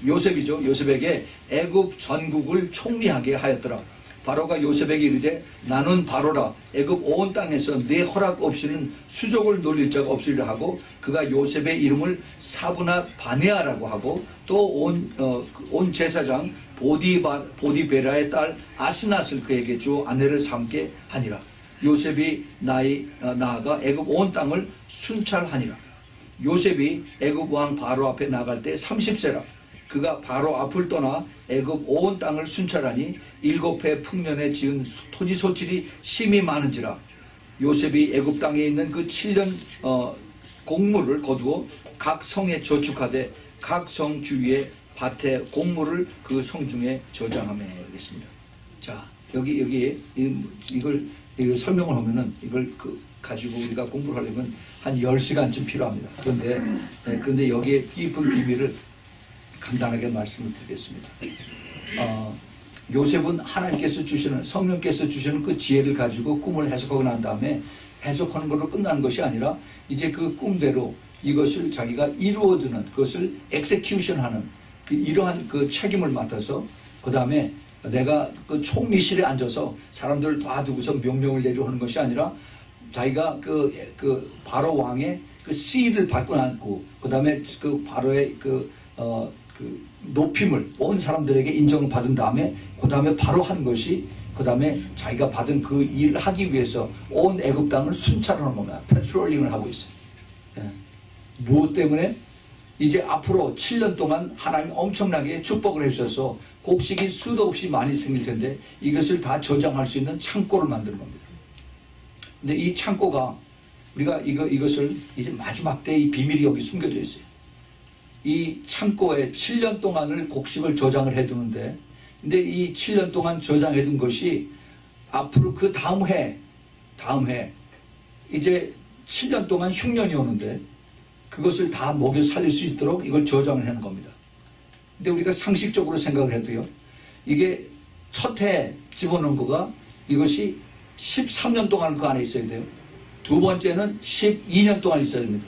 요셉이죠. 요셉에게 애굽 전국을 총리하게 하였더라. 바로가 요셉에게 이르되 나는 바로라. 애굽 온 땅에서 내 허락 없이는 수족을 놀릴 자가 없으리라 하고 그가 요셉의 이름을 사브낫 바네아라고 하고 또 온 제사장 보디베라의 딸 아스낫을 그에게 주 아내를 삼게 하니라. 요셉이 나아가 애굽 온 땅을 순찰하니라. 요셉이 애굽 왕 바로 앞에 나갈 때 30세라. 그가 바로 앞을 떠나 애굽 온 땅을 순찰하니 7해 풍년에 지은 토지 소질이 심히 많은지라. 요셉이 애굽 땅에 있는 그 7년 곡물을 거두어 각 성에 저축하되 각 성 주위에 밭에 곡물을 그 성 중에 저장하며 있습니다. 자, 여기 이걸 설명을 하면은 이걸 가지고 우리가 공부를 하려면 한 10시간쯤 필요합니다. 그런데 여기에 깊은 비밀을 간단하게 말씀을 드리겠습니다. 요셉은 하나님께서 주시는, 성령께서 주시는 그 지혜를 가지고 꿈을 해석하고 난 다음에 해석하는 걸로 끝나는 것이 아니라 이제 그 꿈대로 이것을 자기가 이루어드는, 그것을 엑세큐션하는 이러한 책임을 맡아서 그 다음에 내가 그 총리실에 앉아서 사람들을 도와두고서 명령을 내려 하는 것이 아니라 자기가 바로 왕의 씨를 받고 나고 그 다음에 바로의 높임을 온 사람들에게 인정을 받은 다음에 그 다음에 바로 한 것이 그 다음에 자기가 받은 그 일을 하기 위해서 온 애굽 땅을 순찰하는 겁니다. 패트롤링을 하고 있어요. 예. 무엇 때문에? 이제 앞으로 7년 동안 하나님이 엄청나게 축복을 해주셔서 곡식이 수도 없이 많이 생길 텐데 이것을 다 저장할 수 있는 창고를 만드는 겁니다. 근데 이 창고가 우리가 이것을 이제 마지막 때 이 비밀이 여기 숨겨져 있어요. 이 창고에 7년 동안을 곡식을 저장을 해두는데, 근데 이 7년 동안 저장해둔 것이 앞으로 그 다음 해 이제 7년 동안 흉년이 오는데 그것을 다 먹여 살릴 수 있도록 이걸 저장을 하는 겁니다. 근데 우리가 상식적으로 생각을 해도요, 이게 첫 해 집어넣은 거가 이것이 13년 동안 그 안에 있어야 돼요. 두 번째는 12년 동안 있어야 됩니다.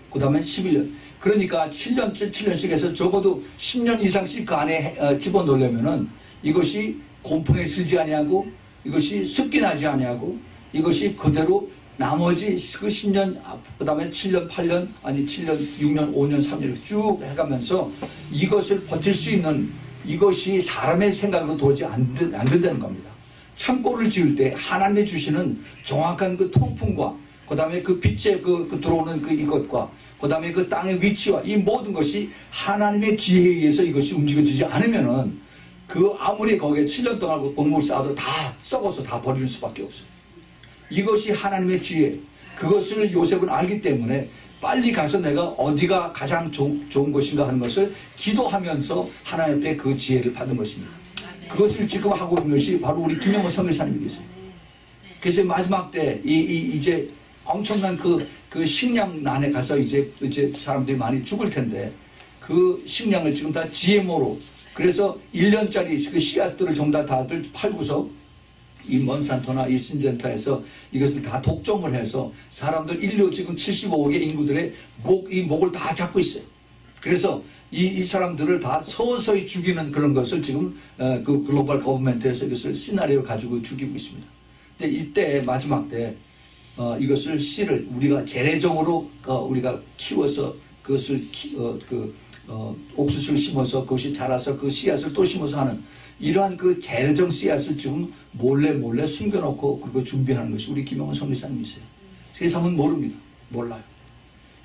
그 다음에 11년. 그러니까 7년씩 해서 적어도 10년 이상씩 그 안에 집어넣으려면은 이것이 곰팡이 슬지 아니하고 이것이 습기 나지 아니하고 이것이 그대로 나머지 그 10년, 그 다음에 7년, 8년, 아니 7년, 6년, 5년, 3년 쭉 해가면서 이것을 버틸 수 있는, 이것이 사람의 생각으로 도저히 안 된다는 겁니다. 창고를 지을 때 하나님이 주시는 정확한 그 통풍과 그 다음에 그 빛에 그 들어오는 그 이것과 그 다음에 그 땅의 위치와 이 모든 것이 하나님의 지혜에 의해서 이것이 움직여지지 않으면은 그 아무리 거기에 7년 동안 그 곡물 쌓아도 다 썩어서 다 버리는 수밖에 없어요. 이것이 하나님의 지혜. 그것을 요셉은 알기 때문에 빨리 가서 내가 어디가 가장 좋은 것인가 하는 것을 기도하면서 하나님 앞에 그 지혜를 받은 것입니다. 그것을 지금 하고 있는 것이 바로 우리 김영호 선교사님이겠어요. 그래서 마지막 때 이제 엄청난 그 식량난에 가서 이제 사람들이 많이 죽을 텐데 그 식량을 지금 다 GMO로, 그래서 1년짜리 그 씨앗들을 전부 다 다들 팔고서 이 몬산토나 이 신젠타에서 이것을 다 독점을 해서 사람들 인류 지금 75억의 인구들의 목을 다 잡고 있어요. 그래서 이 사람들을 다 서서히 죽이는 그런 것을 지금 그 글로벌 거버먼트에서 이것을 시나리오 가지고 죽이고 있습니다. 근데 이때 마지막 때 이것을 씨를 우리가 재래적으로 우리가 키워서 그것을 옥수수를 심어서 그것이 자라서 그 씨앗을 또 심어서 하는 이러한 그 재래적 씨앗을 지금 몰래 숨겨놓고 그리고 준비하는 것이 우리 김영훈 선교사님이세요. 세상은 모릅니다. 몰라요.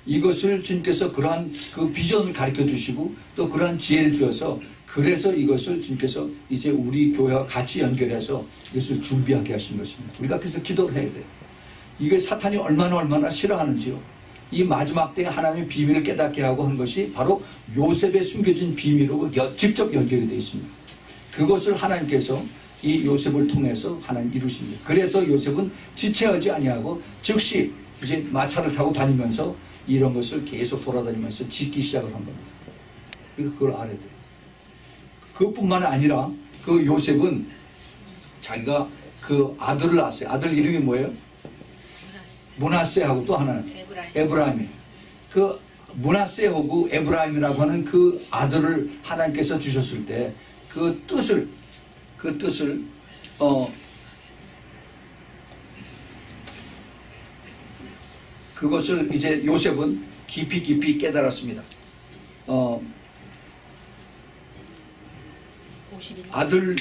이것을 주님께서 그러한 그 비전을 가르쳐 주시고 또 그러한 지혜를 주어서 그래서 이것을 주님께서 이제 우리 교회와 같이 연결해서 이것을 준비하게 하신 것입니다. 우리가 그래서 기도를 해야 돼요. 이게 사탄이 얼마나 싫어하는지요. 이 마지막 때 하나님의 비밀을 깨닫게 하고 한 것이 바로 요셉의 숨겨진 비밀로 직접 연결이 되어 있습니다. 그것을 하나님께서 이 요셉을 통해서 하나님 이루십니다. 그래서 요셉은 지체하지 아니하고 즉시 이제 마차를 타고 다니면서 이런 것을 계속 돌아다니면서 짓기 시작을 한 겁니다. 그러니까 그걸 알아야 돼요. 그것뿐만 아니라 그 요셉은 자기가 그 아들을 낳았어요. 아들 이름이 뭐예요? 므낫세하고 또 하나는 에브라임. 그 므낫세하고 에브라임이라고 하는 그 아들을 하나님께서 주셨을 때 그 뜻을 그것을 이제 요셉은 깊이 깨달았습니다. 아들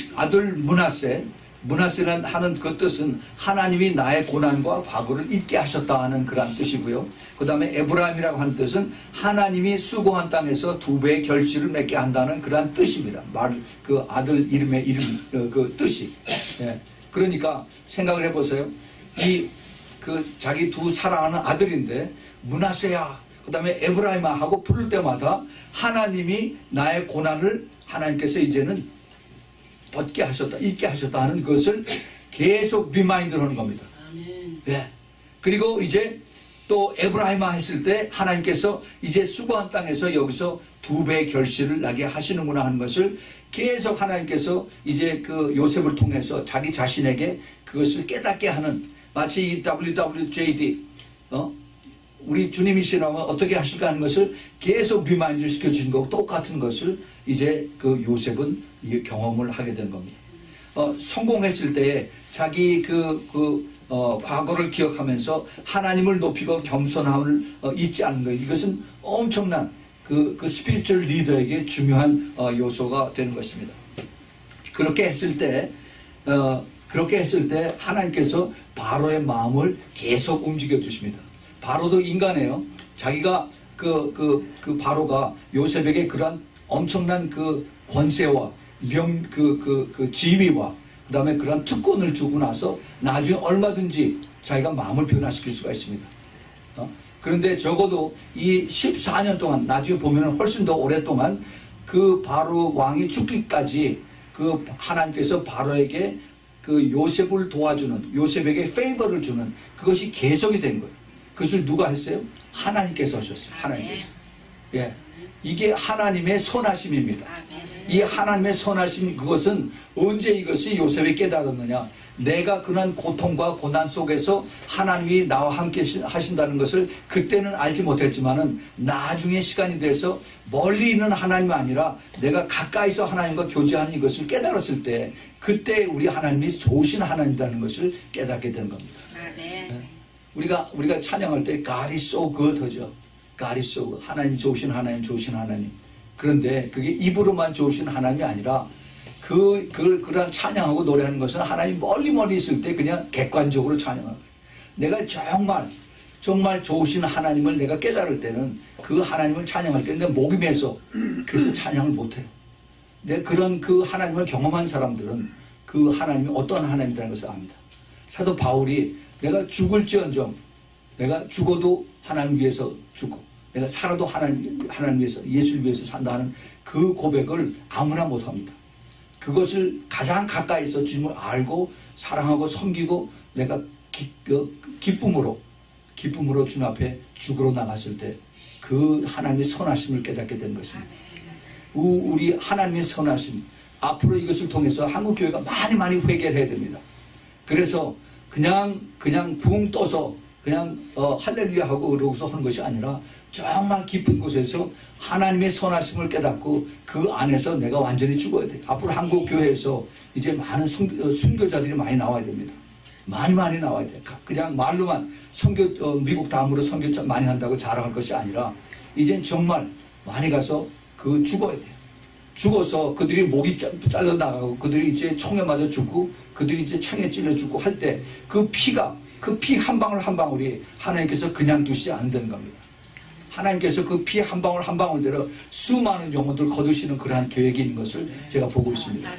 므낫세는 하는 그 뜻은 하나님이 나의 고난과 과거를 잊게 하셨다 하는 그런 뜻이고요. 그 다음에 에브라임이라고 하는 뜻은 하나님이 수고한 땅에서 2배의 결실을 맺게 한다는 그런 뜻입니다. 그 아들 이름의 그 뜻이. 예. 그러니까 생각을 해보세요. 자기 두 사랑하는 아들인데 므낫세야, 그 다음에 에브라임아 하고 부를 때마다 하나님이 나의 고난을 하나님께서 이제는 벗게 하셨다, 잊게 하셨다 하는 것을 계속 리마인드를 하는 겁니다. 예. 그리고 이제 또 에브라임아 했을 때 하나님께서 이제 수고한 땅에서 여기서 2배의 결실을 나게 하시는구나 하는 것을 계속 하나님께서 이제 그 요셉을 통해서 자기 자신에게 그것을 깨닫게 하는, 마치 이 WWJD 우리 주님이시라면 어떻게 하실까 하는 것을 계속 리마인드 시켜주는 거고 똑같은 것을 이제 그 요셉은 경험을 하게 된 겁니다. 성공했을 때 자기 과거를 기억하면서 하나님을 높이고 겸손함을 잊지 않는 것, 이것은 엄청난 그 스피리추얼 리더에게 중요한 요소가 되는 것입니다. 그렇게 했을 때 하나님께서 바로의 마음을 계속 움직여 주십니다. 바로도 인간이에요. 자기가 그 바로가 요셉에게 그러한 엄청난 그 권세와 지위와 그 다음에 그런 특권을 주고 나서 나중에 얼마든지 자기가 마음을 변화시킬 수가 있습니다. 그런데 적어도 이 14년 동안 나중에 보면 훨씬 더 오랫동안 그 바로 왕이 죽기까지 그 하나님께서 바로에게 그 요셉을 도와주는, 요셉에게 페이버를 주는 그것이 계속이 된 거예요. 그것을 누가 했어요? 하나님께서 하셨어요. 하나님께서. 예, 이게 하나님의 선하심입니다. 이 하나님의 선하심, 그것은 언제 이것이 요셉이 깨달았느냐? 내가 그런 고통과 고난 속에서 하나님이 나와 함께 하신다는 것을 그때는 알지 못했지만은 나중에 시간이 돼서 멀리 있는 하나님이 아니라 내가 가까이서 하나님과 교제하는 이것을 깨달았을 때, 그때 우리 하나님이 좋으신 하나님이라는 것을 깨닫게 되는 겁니다. 네. 우리가 찬양할 때 God is so good 하죠. God is so good. 하나님 좋으신 하나님, 좋으신 하나님. 그런데 그게 입으로만 좋으신 하나님이 아니라 그런 찬양하고 노래하는 것은 하나님 멀리 있을 때 그냥 객관적으로 찬양하는 거예요. 내가 정말 좋으신 하나님을 내가 깨달을 때는 그 하나님을 찬양할 때 내 목이 메서 그래서 찬양을 못해요. 내가 그런 그 하나님을 경험한 사람들은 그 하나님이 어떤 하나님이라는 것을 압니다. 사도 바울이 내가 죽을지언정, 내가 죽어도 하나님 위해서 죽고 내가 살아도 하나님 위해서, 예수를 위해서 산다 하는 그 고백을 아무나 못합니다. 그것을 가장 가까이서 주님을 알고 사랑하고 섬기고 내가 기쁨으로 주님 앞에 죽으러 나갔을 때 그 하나님의 선하심을 깨닫게 된 것입니다. 우리 하나님의 선하심, 앞으로 이것을 통해서 한국교회가 많이 회개를 해야 됩니다. 그래서 그냥 붕 떠서 그냥 할렐루야 하고 그러고서 하는 것이 아니라 정말 깊은 곳에서 하나님의 선하심을 깨닫고 그 안에서 내가 완전히 죽어야 돼요. 앞으로 한국 교회에서 이제 많은 순교자들이 많이 나와야 됩니다. 많이 나와야 돼요. 그냥 말로만 미국 다음으로 선교 많이 한다고 자랑할 것이 아니라 이젠 정말 많이 가서 죽어야 돼요. 죽어서 그들이 목이 잘려 나가고 그들이 이제 총에 맞아 죽고 그들이 이제 창에 찔려 죽고 할 때 그 피 한 방울 한 방울이 하나님께서 그냥 두시지 않는다는 겁니다. 하나님께서 그 피 한 방울 한 방울대로 수많은 영혼들 거두시는 그러한 계획이 있는 것을 제가 보고 있습니다.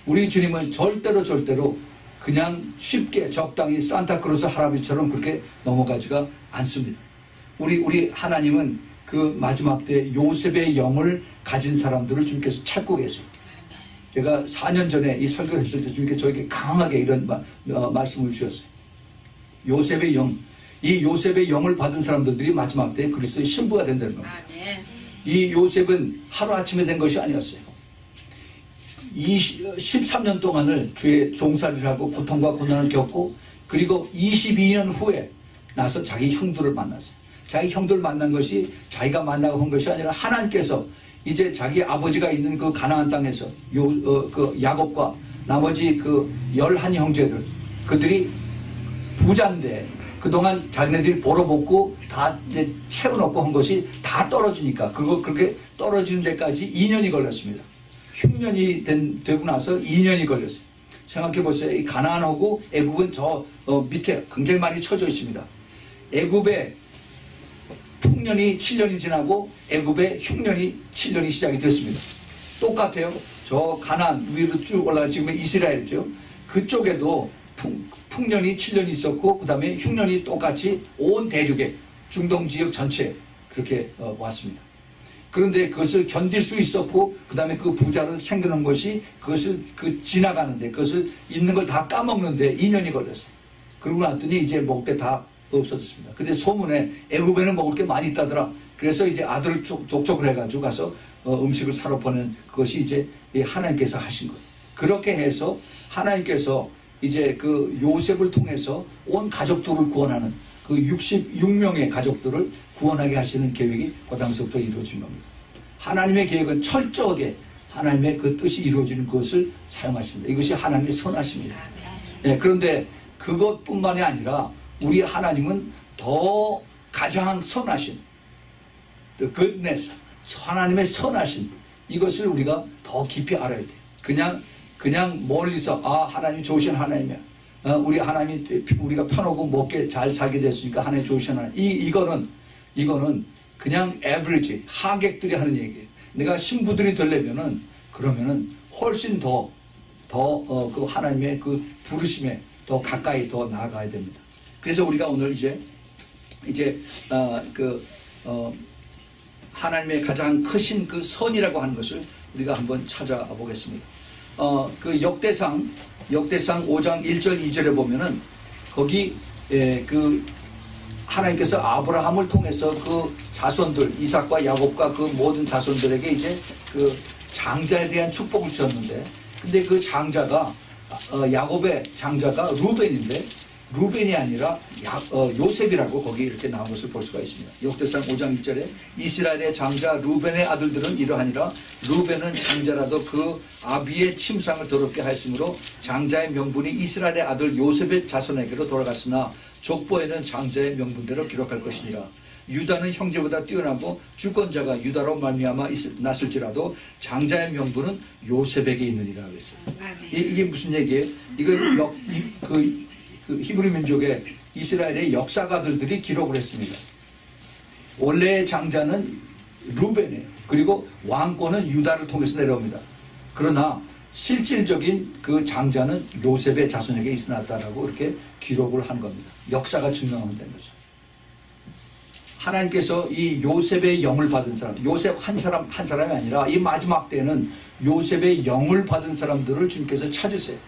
우리 주님은 절대로 그냥 쉽게 적당히 산타크로스 할아버지처럼 그렇게 넘어가지가 않습니다. 우리 하나님은 그 마지막 때 요셉의 영을 가진 사람들을 주님께서 찾고 계세요. 제가 4년 전에 이 설교를 했을 때 주님께서 저에게 강하게 이런 말씀을 주셨어요. 요셉의 영, 이 요셉의 영을 받은 사람들이 마지막 때 그리스도의 신부가 된다는 겁니다. 이 요셉은 하루아침에 된 것이 아니었어요. 13년 동안을 주의 종살이를 하고 고통과 고난을 겪고 그리고 22년 후에 나서 자기 형들을 만났어요. 자기 형들을 만난 것이 자기가 만나고 한 것이 아니라 하나님께서 이제 자기 아버지가 있는 그 가나안 땅에서 그 야곱과 나머지 그 11 형제들, 그들이 부자인데 그동안 자기네들이 벌어먹고 다 채워놓고 한 것이 다 떨어지니까 그렇게 떨어지는 데까지 2년이 걸렸습니다. 흉년이 되고 나서 2년이 걸렸어요. 생각해 보세요. 이 가나안하고 애굽은 저 밑에 굉장히 많이 쳐져 있습니다. 애굽의 풍년이 7년이 지나고 애굽의 흉년이 7년이 시작이 됐습니다. 똑같아요. 저 가나안 위로 쭉 올라가 지금 이스라엘이죠. 그쪽에도 풍년이 7년이 있었고 그 다음에 흉년이 똑같이 온 대륙에 중동 지역 전체에 그렇게 왔습니다. 그런데 그것을 견딜 수 있었고 그 다음에 그 부자를 생겨난 것이 그것을 지나가는데 그것을 있는 걸 다 까먹는데 2년이 걸렸어요. 그러고 났더니 이제 먹을 게 다 없어졌습니다. 근데 소문에 애굽에는 먹을 게 많이 있다더라. 그래서 이제 아들을 독촉을 해가지고 가서 음식을 사러 보낸 그것이 이제 하나님께서 하신 거예요. 그렇게 해서 하나님께서 이제 그 요셉을 통해서 온 가족들을 구원하는 그 66명의 가족들을 구원하게 하시는 계획이 그 당시부터 이루어진 겁니다. 하나님의 계획은 철저하게 하나님의 그 뜻이 이루어지는 것을 사용하십니다. 이것이 하나님의 선하십니다. 네, 그런데 그것뿐만이 아니라 우리 하나님은 더 가장 선하신 the goodness, 하나님의 선하신 이것을 우리가 더 깊이 알아야 돼요. 그냥 멀리서 하나님 좋으신 하나님이야. 우리 하나님이 우리가 편하고 먹게 잘 살게 됐으니까 하나님 좋으신 하나님. 이거는 그냥 average 하객들이 하는 얘기예요. 내가 신부들이 되려면은 그러면은 훨씬 더 그 하나님의 그 부르심에 더 가까이 더 나아가야 됩니다. 그래서 우리가 오늘 이제 하나님의 가장 크신 그 선이라고 하는 것을 우리가 한번 찾아보겠습니다. 그 역대상 5장 1절 2절에 보면은 거기 그 하나님께서 아브라함을 통해서 그 자손들 이삭과 야곱과 그 모든 자손들에게 이제 그 장자에 대한 축복을 주셨는데, 근데 그 장자가 야곱의 장자가 루벤인데 루벤이 아니라 요셉이라고 거기 이렇게 나온 것을 볼 수가 있습니다. 역대상 5장 1절에 이스라엘의 장자 루벤의 아들들은 이러하니라. 루벤은 장자라도 그 아비의 침상을 더럽게 하였으므로 장자의 명분이 이스라엘의 아들 요셉의 자손에게로 돌아갔으나 족보에는 장자의 명분대로 기록할 것이니라. 유다는 형제보다 뛰어나고 주권자가 유다로 말미암아 났을지라도 장자의 명분은 요셉에게 있느니라 그랬어요. 이게 무슨 얘기예요? 이건 그 히브리 민족의 이스라엘의 역사가들이 기록을 했습니다. 원래의 장자는 루벤이에요. 그리고 왕권은 유다를 통해서 내려옵니다. 그러나 실질적인 그 장자는 요셉의 자손에게 있어났다라고 이렇게 기록을 한 겁니다. 역사가 증명한다는 거죠. 하나님께서 이 요셉의 영을 받은 사람, 요셉 한 사람이 아니라 이 마지막 때는 요셉의 영을 받은 사람들을 주님께서 찾으세요.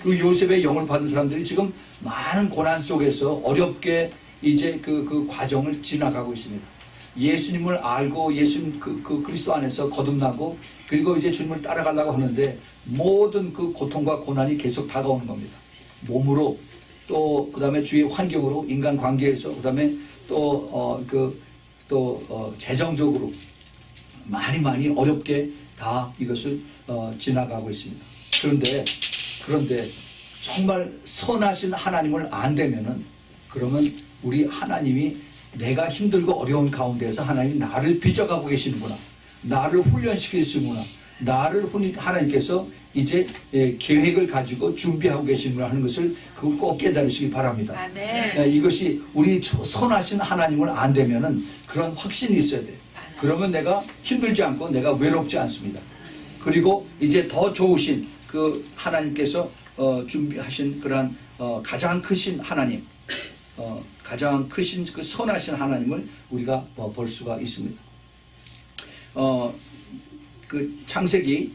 그 요셉의 영을 받은 사람들이 지금 많은 고난 속에서 어렵게 이제 그 과정을 지나가고 있습니다. 예수님을 알고 예수님 그 그리스도 안에서 거듭나고 그리고 이제 주님을 따라가려고 하는데 모든 그 고통과 고난이 계속 다가오는 겁니다. 몸으로 또 그다음에 주위의 환경으로 인간 관계에서 그다음에 또 재정적으로 많이 어렵게 다 이것을 지나가고 있습니다. 그런데 정말 선하신 하나님을 안 되면은 그러면 우리 하나님이 내가 힘들고 어려운 가운데서 하나님이 나를 빚어가고 계시는구나, 나를 훈련시키시는구나, 나를 하나님께서 이제 계획을 가지고 준비하고 계시는구나 하는 것을 그걸 꼭 깨달으시기 바랍니다. 아멘. 이것이 우리 선하신 하나님을 안 되면은 그런 확신이 있어야 돼요. 그러면 내가 힘들지 않고 내가 외롭지 않습니다. 그리고 이제 더 좋으신 그 하나님께서 준비하신 그러한 가장 크신 하나님, 가장 크신 그 선하신 하나님을 우리가 볼 수가 있습니다. 그 창세기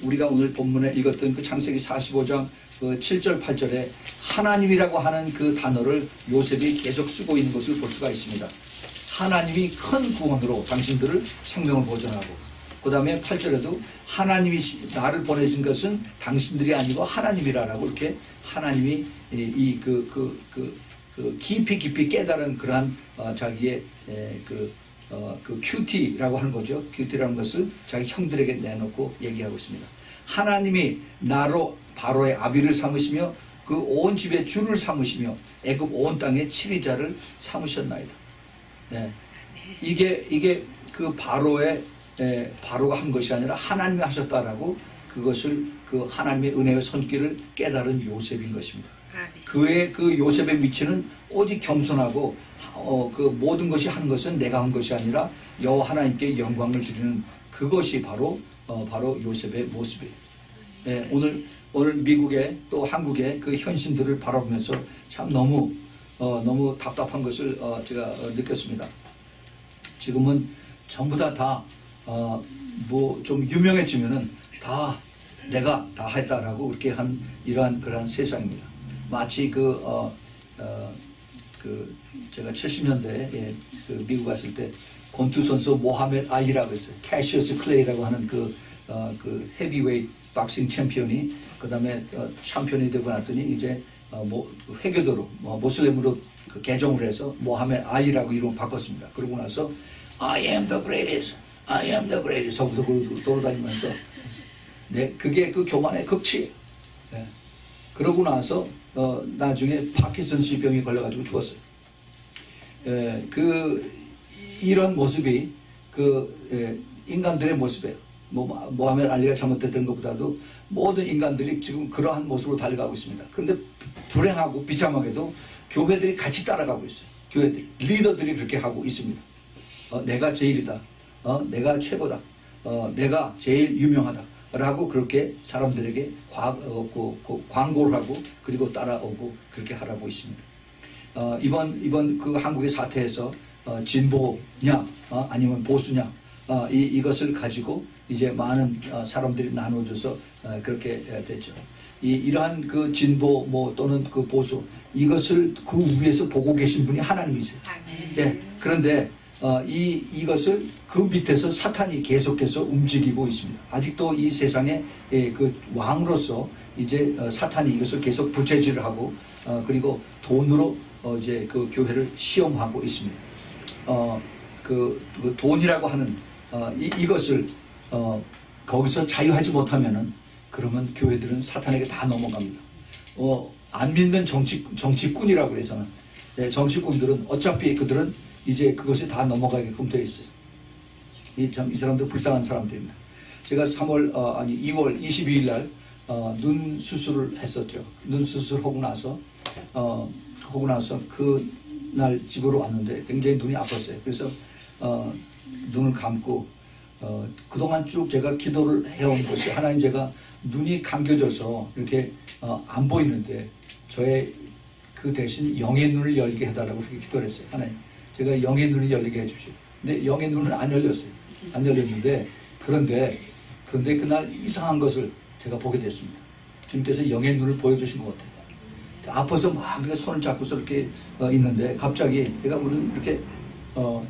우리가 오늘 본문에 읽었던 그 창세기 45장 그 7절 8절에 하나님이라고 하는 그 단어를 요셉이 계속 쓰고 있는 것을 볼 수가 있습니다. 하나님이 큰 구원으로 당신들을 생명을 보존하고, 그 다음에 8절에도 하나님이 나를 보내신 것은 당신들이 아니고 하나님이라라고 이렇게 하나님이 깊이 깨달은 그러한 자기의 그 큐티라고 하는 거죠. 큐티라는 것을 자기 형들에게 내놓고 얘기하고 있습니다. 하나님이 나로 바로의 아비를 삼으시며 그 온 집의 주를 삼으시며 애굽 온 땅의 치리자를 삼으셨나이다. 네. 이게 그 바로가 한 것이 아니라 하나님이 하셨다라고 그것을 그 하나님의 은혜의 손길을 깨달은 요셉인 것입니다. 그의 그 요셉의 위치는 오직 겸손하고 그 모든 것이 한 것은 내가 한 것이 아니라 여호와 하나님께 영광을 주리는 그것이 바로 요셉의 모습이에요. 네, 오늘 미국의 또 한국의 그 현실들을 바라보면서 참 너무 답답한 것을 제가 느꼈습니다. 지금은 전부 다 뭐 좀 유명해지면은 다 내가 다 했다라고 그렇게 한 이러한 그러한 세상입니다. 마치 제가 70년대에 그 미국 갔을 때 권투 선수 모하메드 알리라고 했어요. 캐시어스 클레이라고 하는 그 헤비웨이트 박싱 챔피언이 그 다음에 챔피언이 되고 났더니 이제 회교도로 모슬렘으로 그 개종을 해서 모하메드 알리라고 이름을 바꿨습니다. 그러고 나서 I am the greatest, I am the greatest 하고서 돌아다니면서 그게 그 교만의 극치예요. 네. 그러고 나서 나중에 파킨슨스 병에 걸려가지고 죽었어요. 이런 모습이 인간들의 모습이에요. 모하메드 알리가 잘못됐던 것보다도 모든 인간들이 지금 그러한 모습으로 달려가고 있습니다. 그런데 불행하고 비참하게도 교회들이 같이 따라가고 있어요. 교회들, 리더들이 그렇게 하고 있습니다. 내가 제일이다. 내가 최고다. 내가 제일 유명하다. 라고 그렇게 사람들에게 광고를 하고 그리고 따라오고 그렇게 하라고 있습니다. 이번 그 한국의 사태에서 진보냐 아니면 보수냐 이것을 가지고 이제 많은 사람들이 나눠져서 그렇게 됐죠. 이러한 그 진보 또는 그 보수 이것을 그 위에서 보고 계신 분이 하나님이세요. 예, 그런데 이것을 그 밑에서 사탄이 계속해서 움직이고 있습니다. 아직도 이 세상에 그 왕으로서 이제 사탄이 이것을 계속 부채질을 하고 그리고 돈으로 이제 그 교회를 시험하고 있습니다. 그 돈이라고 하는 이것을 거기서 자유하지 못하면은 그러면 교회들은 사탄에게 다 넘어갑니다. 안 믿는 정치꾼이라고 그래요, 저는. 네, 정치꾼들은 어차피 그들은 이제 그것이 다 넘어가게끔 되어 있어요. 이 사람들 불쌍한 사람들입니다. 제가 2월 22일 날 눈 수술을 했었죠. 눈 수술하고 나서 그 날 집으로 왔는데 굉장히 눈이 아팠어요. 그래서 눈을 감고 그동안 쭉 제가 기도를 해온 것이 하나님 제가 눈이 감겨져서 이렇게 안 보이는데 저의 그 대신 영의 눈을 열게 해달라고 그렇게 기도를 했어요. 하나님 제가 영의 눈을 열리게 해주십시오. 근데 영의 눈은 안 열렸어요. 안 열렸는데 그런데 그날 이상한 것을 제가 보게 됐습니다. 주님께서 영의 눈을 보여주신 것 같아요. 아파서 막 이렇게 손을 잡고서 이렇게 있는데 갑자기 내가 무슨 이렇게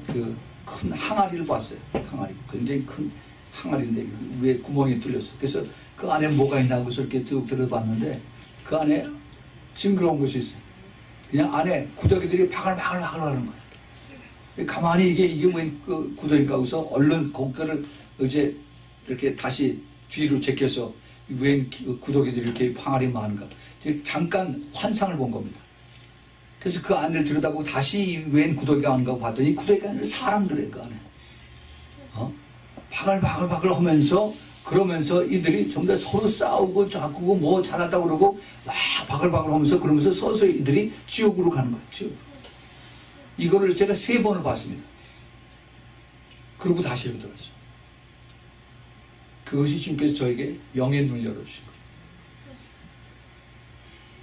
그 큰 항아리를 봤어요. 항아리 굉장히 큰 항아리인데 위에 구멍이 뚫렸어요. 그래서 그 안에 뭐가 있나 하고서 이렇게 쭉 들어봤는데 그 안에 징그러운 것이 있어요. 그냥 안에 구더기들이 바글바글 하는 거예요. 가만히 이게 뭐 그 구더기인가 하고서 얼른 거기를 이제 이렇게 다시 뒤로 제껴서 웬 구더기들이 이렇게 항아리 많은가 잠깐 환상을 본 겁니다. 그래서 그 안을 들여다보고 다시 웬 구더기가 아닌가 봤더니 구더기가 아니라 사람들이에요. 그 안에 바글바글 하면서 그러면서 이들이 전부 다 서로 싸우고 자꾸고 뭐 잘한다고 그러고 와 바글바글 하면서 그러면서 서서히 이들이 지옥으로 가는 거예요. 지옥으로. 이거를 제가 3번을 봤습니다. 그러고 다시 들었어요. 그것이 주님께서 저에게 영의 눈을 열어주신 거예요.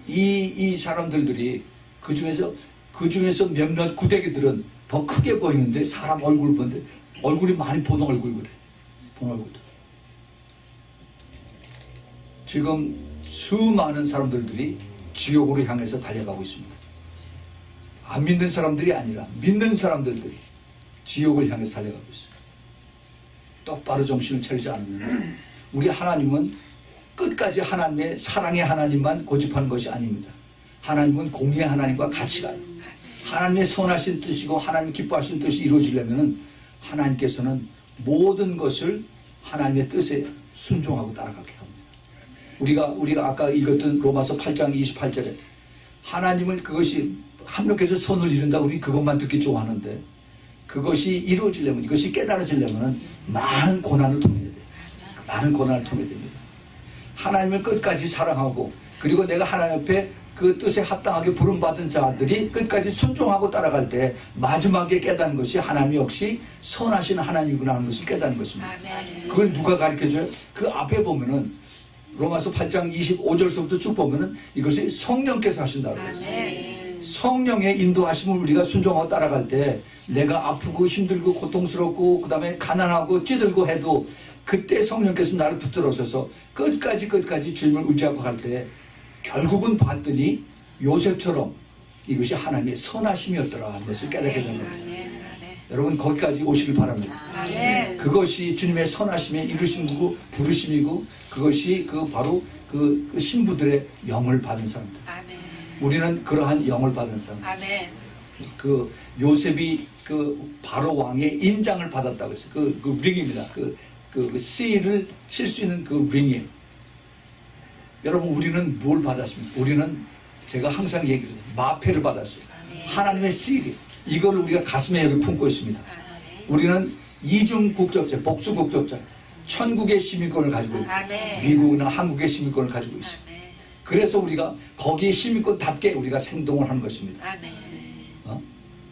이 사람들이 그 중에서 몇몇 구데기들은 더 크게 보이는데 사람 얼굴을 보는데 얼굴이 많이 보는 얼굴 그래. 보는 얼굴. 지금 수많은 사람들이 지옥으로 향해서 달려가고 있습니다. 안 믿는 사람들이 아니라 믿는 사람들이 지옥을 향해서 달려가고 있어요. 똑바로 정신을 차리지 않으면 우리 하나님은 끝까지 하나님의 사랑의 하나님만 고집하는 것이 아닙니다. 하나님은 공의의 하나님과 같이 가요. 하나님의 선하신 뜻이고 하나님 기뻐하신 뜻이 이루어지려면 하나님께서는 모든 것을 하나님의 뜻에 순종하고 따라가게 합니다. 우리가 아까 읽었던 로마서 8장 28절에 하나님을 그것이 하나님께서 선을 이룬다 우리 그것만 듣기 좋아하는데 그것이 이루어지려면 이것이 깨달아지려면 많은 고난을 통해야 돼요. 많은 고난을 통해야 됩니다. 하나님을 끝까지 사랑하고 그리고 내가 하나님 앞에 그 뜻에 합당하게 부름받은 자들이 끝까지 순종하고 따라갈 때 마지막에 깨닫는 것이 하나님 역시 선하신 하나님이구나 하는 것을 깨닫는 것입니다. 그걸 누가 가르쳐줘요? 그 앞에 보면은 로마서 8장 25절서부터 쭉 보면은 이것이 성령께서 하신다고 했어요. 성령의 인도하심을 우리가 순종하고 따라갈 때 내가 아프고 힘들고 고통스럽고 그 다음에 가난하고 찌들고 해도 그때 성령께서 나를 붙들어서서 끝까지 주님을 의지하고 갈 때 결국은 봤더니 요셉처럼 이것이 하나님의 선하심이었더라 하는 것을 깨닫게 되는 겁니다. 여러분 거기까지 오시길 바랍니다. 그것이 주님의 선하심의 이루심이고 부르심이고 그것이 바로 그 신부들의 영을 받은 사람들. 우리는 그러한 영을 받은 사람들. 그 요셉이 그 바로 왕의 인장을 받았다고 했어요. 그 링입니다. 그 씨를 칠 수 있는 그 링이에요. 여러분 우리는 뭘 받았습니까? 우리는 제가 항상 얘기를 해요. 마패를 받았어요. 하나님의 씨리. 이걸 우리가 가슴에 여기 품고 있습니다. 우리는 이중 국적자, 복수 국적자, 천국의 시민권을 가지고 있고 미국이나 한국의 시민권을 가지고 있습니다. 그래서 우리가 거기에 시민권답게 우리가 행동을 하는 것입니다.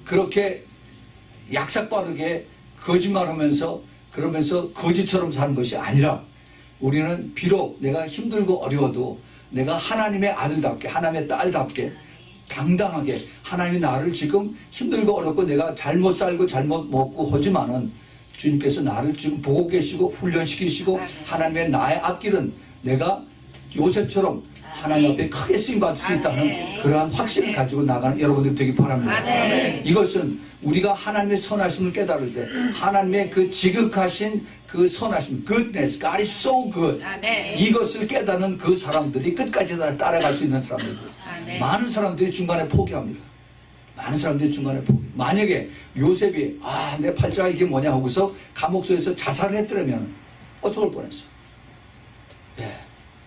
그렇게 약삭빠르게 거짓말하면서 그러면서 거지처럼 사는 것이 아니라 우리는 비록 내가 힘들고 어려워도 내가 하나님의 아들답게 하나님의 딸답게 당당하게 하나님이 나를 지금 힘들고 어렵고 내가 잘못 살고 잘못 먹고 하지만은 주님께서 나를 지금 보고 계시고 훈련시키시고 하나님의 나의 앞길은 내가 요셉처럼 하나님 앞에 크게 쓰임받을 수 있다는 그러한 확신을 가지고 나가는 여러분들이 되기 바랍니다. 이것은 우리가 하나님의 선하심을 깨달을 때 하나님의 그 지극하신 그 선하심, goodness, God is so good, 이것을 깨닫는 그 사람들이 끝까지 따라갈 수 있는 사람들. 많은 사람들이 중간에 포기합니다. 많은 사람들이 중간에 포기. 만약에 요셉이 내 팔자가 이게 뭐냐 하고서 감옥소에서 자살을 했더라면 어떡할 뻔했어.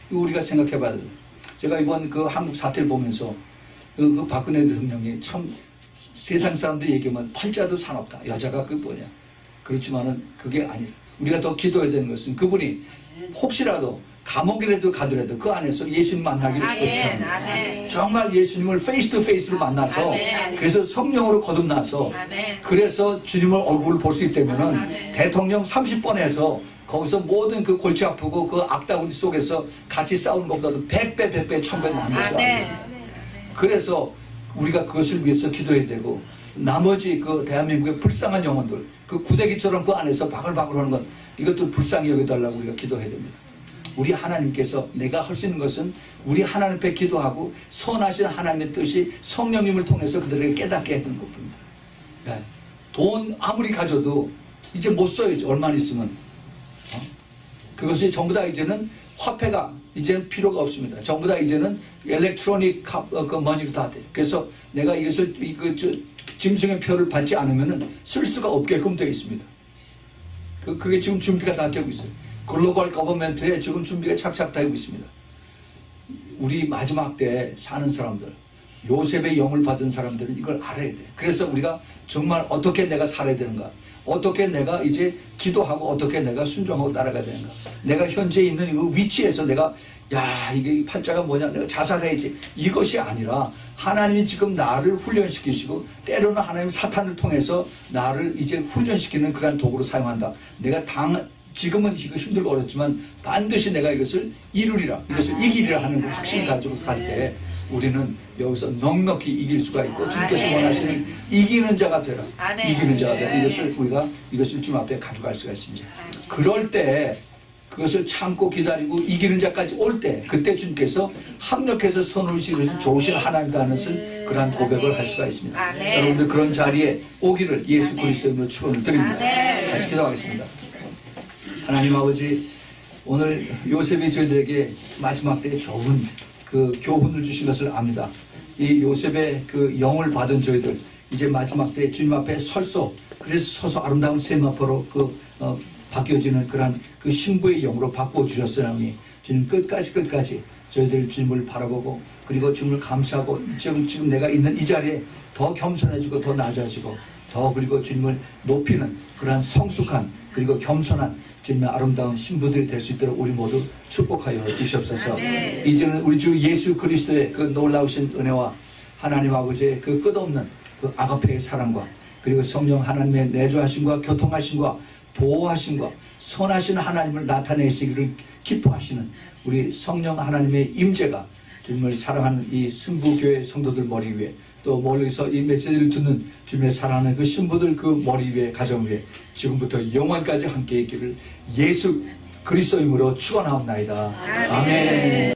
우리가 생각해 봐야 돼요. 제가 이번 그 한국 사태를 보면서 그 박근혜 대통령이 참 세상 사람들이 얘기하면 팔자도 사납다. 여자가 그 뭐냐. 그렇지만은 그게 아니에요. 우리가 더 기도해야 되는 것은 그분이 혹시라도 감옥이라도 가더라도 그 안에서 예수님 만나기를 원합니다. 정말 예수님을 페이스 투 페이스로 만나서 그래서 성령으로 거듭나서 그래서 주님을 얼굴을 볼 수 있다면은 대통령 30번 해서 거기서 모든 그 골치 아프고 그 악다구리 속에서 같이 싸우는 것보다도 100배, 100배, 1000배 나눠서 그래서 우리가 그것을 위해서 기도해야 되고 나머지 그 대한민국의 불쌍한 영혼들 그 구데기처럼 그 안에서 바글바글 하는 것 이것도 불쌍히 여겨달라고 우리가 기도해야 됩니다. 우리 하나님께서 내가 할 수 있는 것은 우리 하나님 앞에 기도하고 선하신 하나님의 뜻이 성령님을 통해서 그들에게 깨닫게 해주는 것뿐입니다. 돈 아무리 가져도 이제 못 써야죠. 얼마나 있으면. 그것이 전부 다 이제는 화폐가 이제는 필요가 없습니다. 전부 다 이제는 일렉트로닉 그 머니로 다 돼요. 그래서 내가 이것을 짐승의 표를 받지 않으면은 쓸 수가 없게끔 되어 있습니다. 그게 지금 준비가 다 되고 있어요. 글로벌 거버먼트에 지금 준비가 착착 되고 있습니다. 우리 마지막 때에 사는 사람들, 요셉의 영을 받은 사람들은 이걸 알아야 돼. 그래서 우리가 정말 어떻게 내가 살아야 되는가, 어떻게 내가 이제 기도하고 어떻게 내가 순종하고 따라가야 되는가, 내가 현재 있는 이 위치에서 내가 이게 팔자가 뭐냐, 내가 자살해야지, 이것이 아니라 하나님이 지금 나를 훈련시키시고 때로는 하나님 사탄을 통해서 나를 이제 훈련시키는 그런 도구로 사용한다. 내가 지금은 이거 힘들고 어렵지만 반드시 내가 이것을 이루리라, 이것을 이기리라 하는 확신을 가지고 갈 때 우리는 여기서 넉넉히 이길 수가 있고 주님께서 원하시는 이기는 자가 되라, 이기는 자가 되라, 이것을 주님 앞에 가져갈 수가 있습니다. 그럴 때 그것을 참고 기다리고 이기는 자까지 올 때 그때 주님께서 합력해서 선을 지으신 좋으신 하나님이라는 것을 그러한 고백을 할 수가 있습니다. 여러분들 그런 자리에 오기를 예수 그리스도로 축원을 드립니다. 같이 기도하겠습니다. 하나님 아버지, 오늘 요셉이 저희들에게 마지막 때에 좋은 그 교훈을 주신 것을 압니다. 이 요셉의 그 영을 받은 저희들 이제 마지막 때 주님 앞에 그래서 서서 아름다운 세마포로 바뀌어지는 그런 그 신부의 영으로 바꾸어 주셨으니 주님 끝까지 저희들 주님을 바라보고 그리고 주님을 감사하고 지금 내가 있는 이 자리에 더 겸손해지고 더 낮아지고 더 그리고 주님을 높이는 그러한 성숙한 그리고 겸손한 주님의 아름다운 신부들이 될 수 있도록 우리 모두 축복하여 주시옵소서. 이제는 우리 주 예수 그리스도의 그 놀라우신 은혜와 하나님 아버지의 그 끝없는 그 아가페의 사랑과 그리고 성령 하나님의 내주하심과 교통하심과 보호하심과 선하신 하나님을 나타내시기를 기뻐하시는 우리 성령 하나님의 임재가 주님을 사랑하는 이 순부교회 성도들 머리 위에 또 멀리서 이 메시지를 듣는 주님의 사랑하는 그 신부들 그 머리 위에 가정 위에 지금부터 영원까지 함께 있기를 예수 그리스도 이름으로 축원하옵나이다. 아멘.